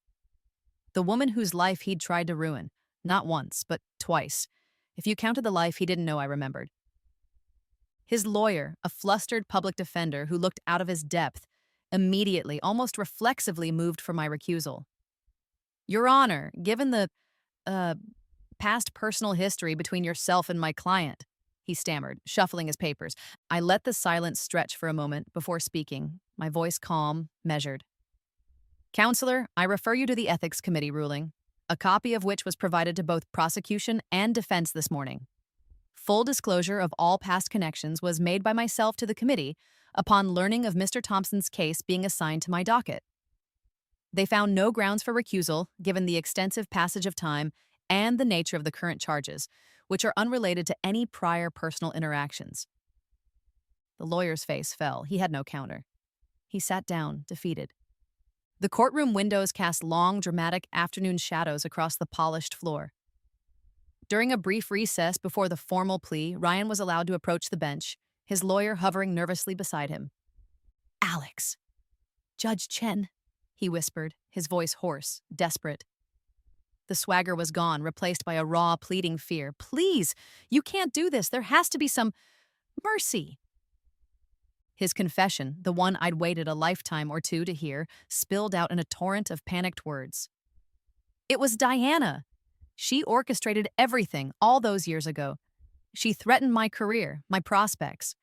The woman whose life he'd tried to ruin, not once, but twice, if you counted the life he didn't know I remembered. His lawyer, a flustered public defender who looked out of his depth, immediately, almost reflexively moved for my recusal. Your Honor, given the, uh, past personal history between yourself and my client, he stammered, shuffling his papers. I let the silence stretch for a moment before speaking, my voice calm, measured. Counselor, I refer you to the Ethics Committee ruling, a copy of which was provided to both prosecution and defense this morning. Full disclosure of all past connections was made by myself to the committee upon learning of Mr. Thompson's case being assigned to my docket. They found no grounds for recusal given the extensive passage of time and the nature of the current charges, which are unrelated to any prior personal interactions. The lawyer's face fell. He had no counter. He sat down, defeated. The courtroom windows cast long, dramatic afternoon shadows across the polished floor. During a brief recess before the formal plea, Ryan was allowed to approach the bench, his lawyer hovering nervously beside him. Alex. Judge Chen, he whispered, his voice hoarse, desperate. The swagger was gone, replaced by a raw, pleading fear. Please, you can't do this. There has to be some mercy. His confession, the one I'd waited a lifetime or two to hear, spilled out in a torrent of panicked words. It was Diana. She orchestrated everything all those years ago. She threatened my career, my prospects.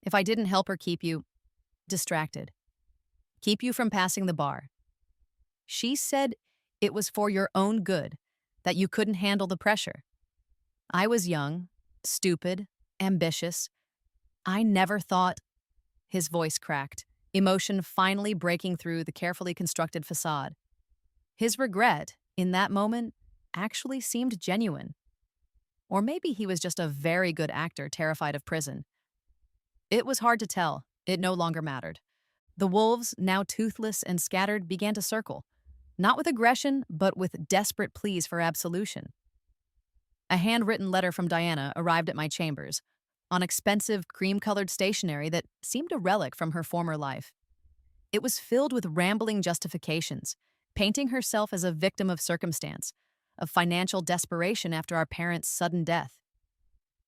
If I didn't help her keep you distracted, keep you from passing the bar. She said it was for your own good, that you couldn't handle the pressure. I was young, stupid, ambitious. I never thought. His voice cracked, emotion finally breaking through the carefully constructed facade. His regret, in that moment, actually seemed genuine. Or maybe he was just a very good actor terrified of prison. It was hard to tell. It no longer mattered. The wolves, now toothless and scattered, began to circle, not with aggression, but with desperate pleas for absolution. A handwritten letter from Diana arrived at my chambers, on expensive, cream-colored stationery that seemed a relic from her former life. It was filled with rambling justifications, painting herself as a victim of circumstance, of financial desperation after our parents' sudden death.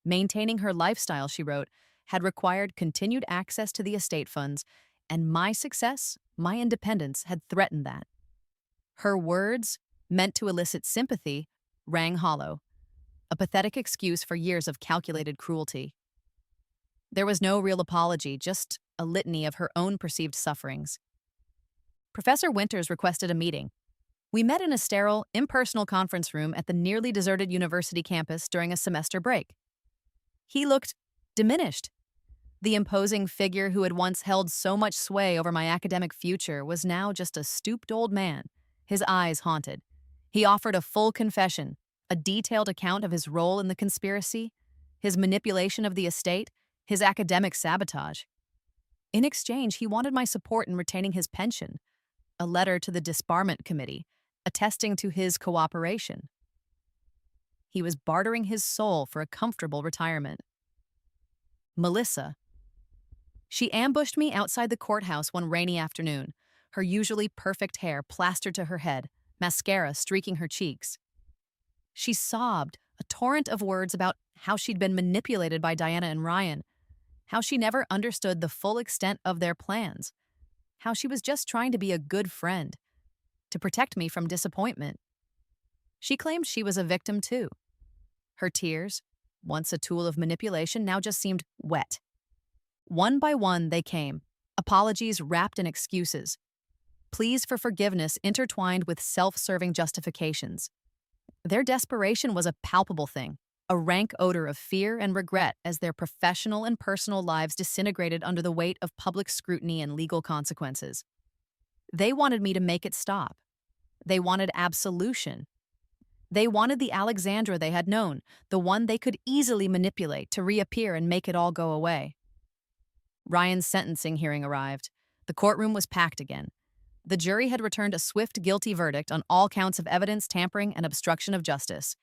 Maintaining her lifestyle, she wrote, had required continued access to the estate funds, and my success, my independence, had threatened that. Her words, meant to elicit sympathy, rang hollow, a pathetic excuse for years of calculated cruelty. There was no real apology, just a litany of her own perceived sufferings. Professor Winters requested a meeting. We met in a sterile, impersonal conference room at the nearly deserted university campus during a semester break. He looked diminished. The imposing figure who had once held so much sway over my academic future was now just a stooped old man, his eyes haunted. He offered a full confession, a detailed account of his role in the conspiracy, his manipulation of the estate, his academic sabotage. In exchange, he wanted my support in retaining his pension, a letter to the disbarment committee, attesting to his cooperation. He was bartering his soul for a comfortable retirement. Melissa. She ambushed me outside the courthouse one rainy afternoon, her usually perfect hair plastered to her head, mascara streaking her cheeks. She sobbed, a torrent of words about how she'd been manipulated by Diana and Ryan, how she never understood the full extent of their plans, how she was just trying to be a good friend, to protect me from disappointment. She claimed she was a victim too. Her tears, once a tool of manipulation, now just seemed wet. One by one they came, apologies wrapped in excuses, pleas for forgiveness intertwined with self-serving justifications. Their desperation was a palpable thing, a rank odor of fear and regret as their professional and personal lives disintegrated under the weight of public scrutiny and legal consequences. They wanted me to make it stop. They wanted absolution. They wanted the Alexandra they had known, the one they could easily manipulate to reappear and make it all go away. Ryan's sentencing hearing arrived. The courtroom was packed again. The jury had returned a swift guilty verdict on all counts of evidence tampering and obstruction of justice.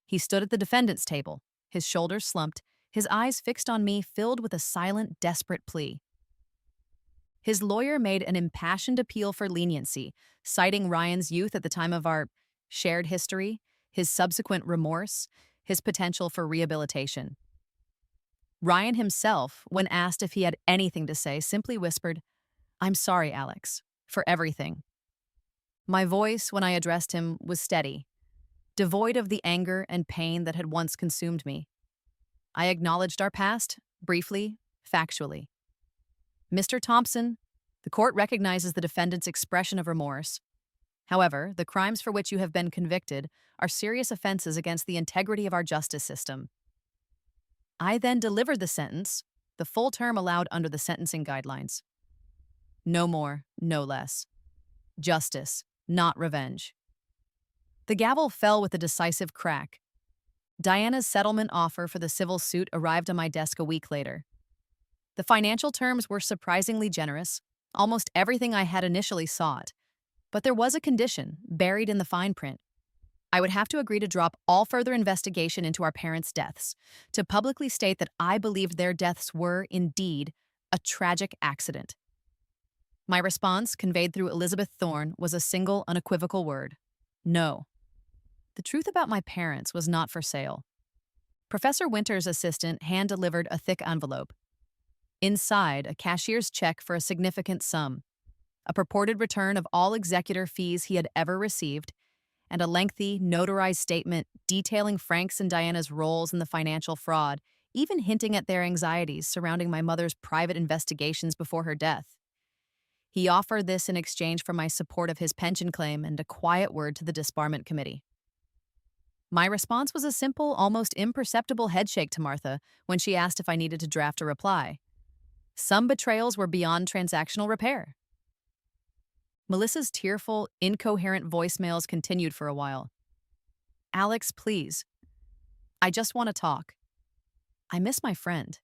He stood at the defendant's table, his shoulders slumped, his eyes fixed on me, filled with a silent, desperate plea. His lawyer made an impassioned appeal for leniency, citing Ryan's youth at the time of our shared history, his subsequent remorse, his potential for rehabilitation. Ryan himself, when asked if he had anything to say, simply whispered, "I'm sorry, Alex, for everything." My voice, when I addressed him, was steady, devoid of the anger and pain that had once consumed me. I acknowledged our past, briefly, factually. "Mr. Thompson, the court recognizes the defendant's expression of remorse. However, the crimes for which you have been convicted are serious offenses against the integrity of our justice system." I then delivered the sentence, the full term allowed under the sentencing guidelines. No more, no less. Justice, not revenge. The gavel fell with a decisive crack. Diana's settlement offer for the civil suit arrived on my desk a week later. The financial terms were surprisingly generous, almost everything I had initially sought. But there was a condition, buried in the fine print. I would have to agree to drop all further investigation into our parents' deaths, to publicly state that I believed their deaths were, indeed, a tragic accident. My response, conveyed through Elizabeth Thorne, was a single, unequivocal word: no. The truth about my parents was not for sale. Professor Winter's assistant hand-delivered a thick envelope. Inside, a cashier's check for a significant sum, a purported return of all executor fees he had ever received, and a lengthy, notarized statement detailing Frank's and Diana's roles in the financial fraud, even hinting at their anxieties surrounding my mother's private investigations before her death. He offered this in exchange for my support of his pension claim and a quiet word to the disbarment committee. My response was a simple, almost imperceptible headshake to Martha when she asked if I needed to draft a reply. Some betrayals were beyond transactional repair. Melissa's tearful, incoherent voicemails continued for a while. "Alex, please. I just want to talk. I miss my friend.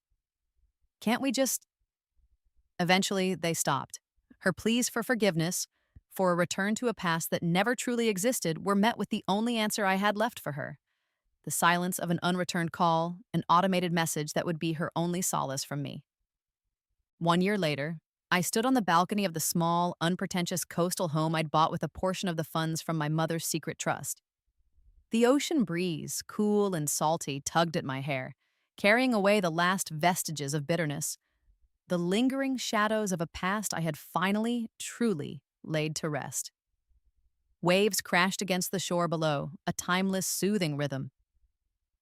Can't we just—" Eventually, they stopped. Her pleas for forgiveness, for a return to a past that never truly existed, were met with the only answer I had left for her: the silence of an unreturned call, an automated message that would be her only solace from me. 1 year later, I stood on the balcony of the small, unpretentious coastal home I'd bought with a portion of the funds from my mother's secret trust. The ocean breeze, cool and salty, tugged at my hair, carrying away the last vestiges of bitterness, the lingering shadows of a past I had finally, truly laid to rest. Waves crashed against the shore below, a timeless, soothing rhythm.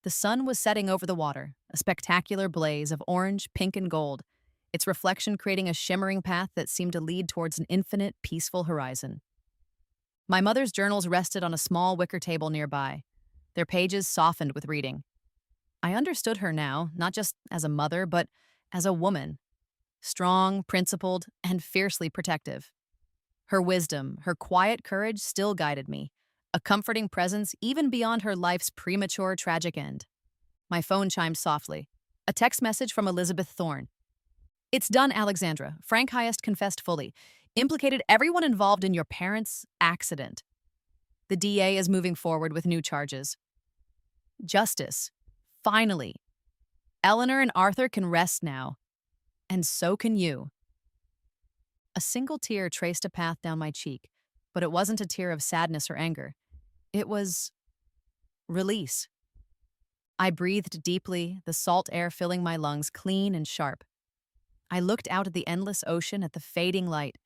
The sun was setting over the water, a spectacular blaze of orange, pink, and gold, its reflection creating a shimmering path that seemed to lead towards an infinite, peaceful horizon. My mother's journals rested on a small wicker table nearby, their pages softened with reading. I understood her now, not just as a mother, but as a woman, strong, principled, and fiercely protective. Her wisdom, her quiet courage still guided me, a comforting presence even beyond her life's premature, tragic end. My phone chimed softly. A text message from Elizabeth Thorne. "It's done, Alexandra. Frank Highest confessed fully. Implicated everyone involved in your parents' accident. The DA is moving forward with new charges. Justice. Finally. Eleanor and Arthur can rest now. And so can you." A single tear traced a path down my cheek, but it wasn't a tear of sadness or anger. It was release. I breathed deeply, the salt air filling my lungs clean and sharp. I looked out at the endless ocean, at the fading light.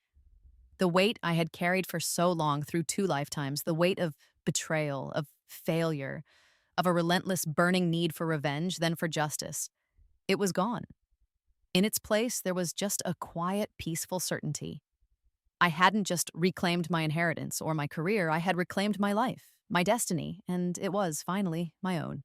The weight I had carried for so long through 2 lifetimes, the weight of betrayal, of failure, of a relentless burning need for revenge, then for justice. It was gone. In its place, there was just a quiet, peaceful certainty. I hadn't just reclaimed my inheritance or my career, I had reclaimed my life, my destiny, and it was, finally, my own.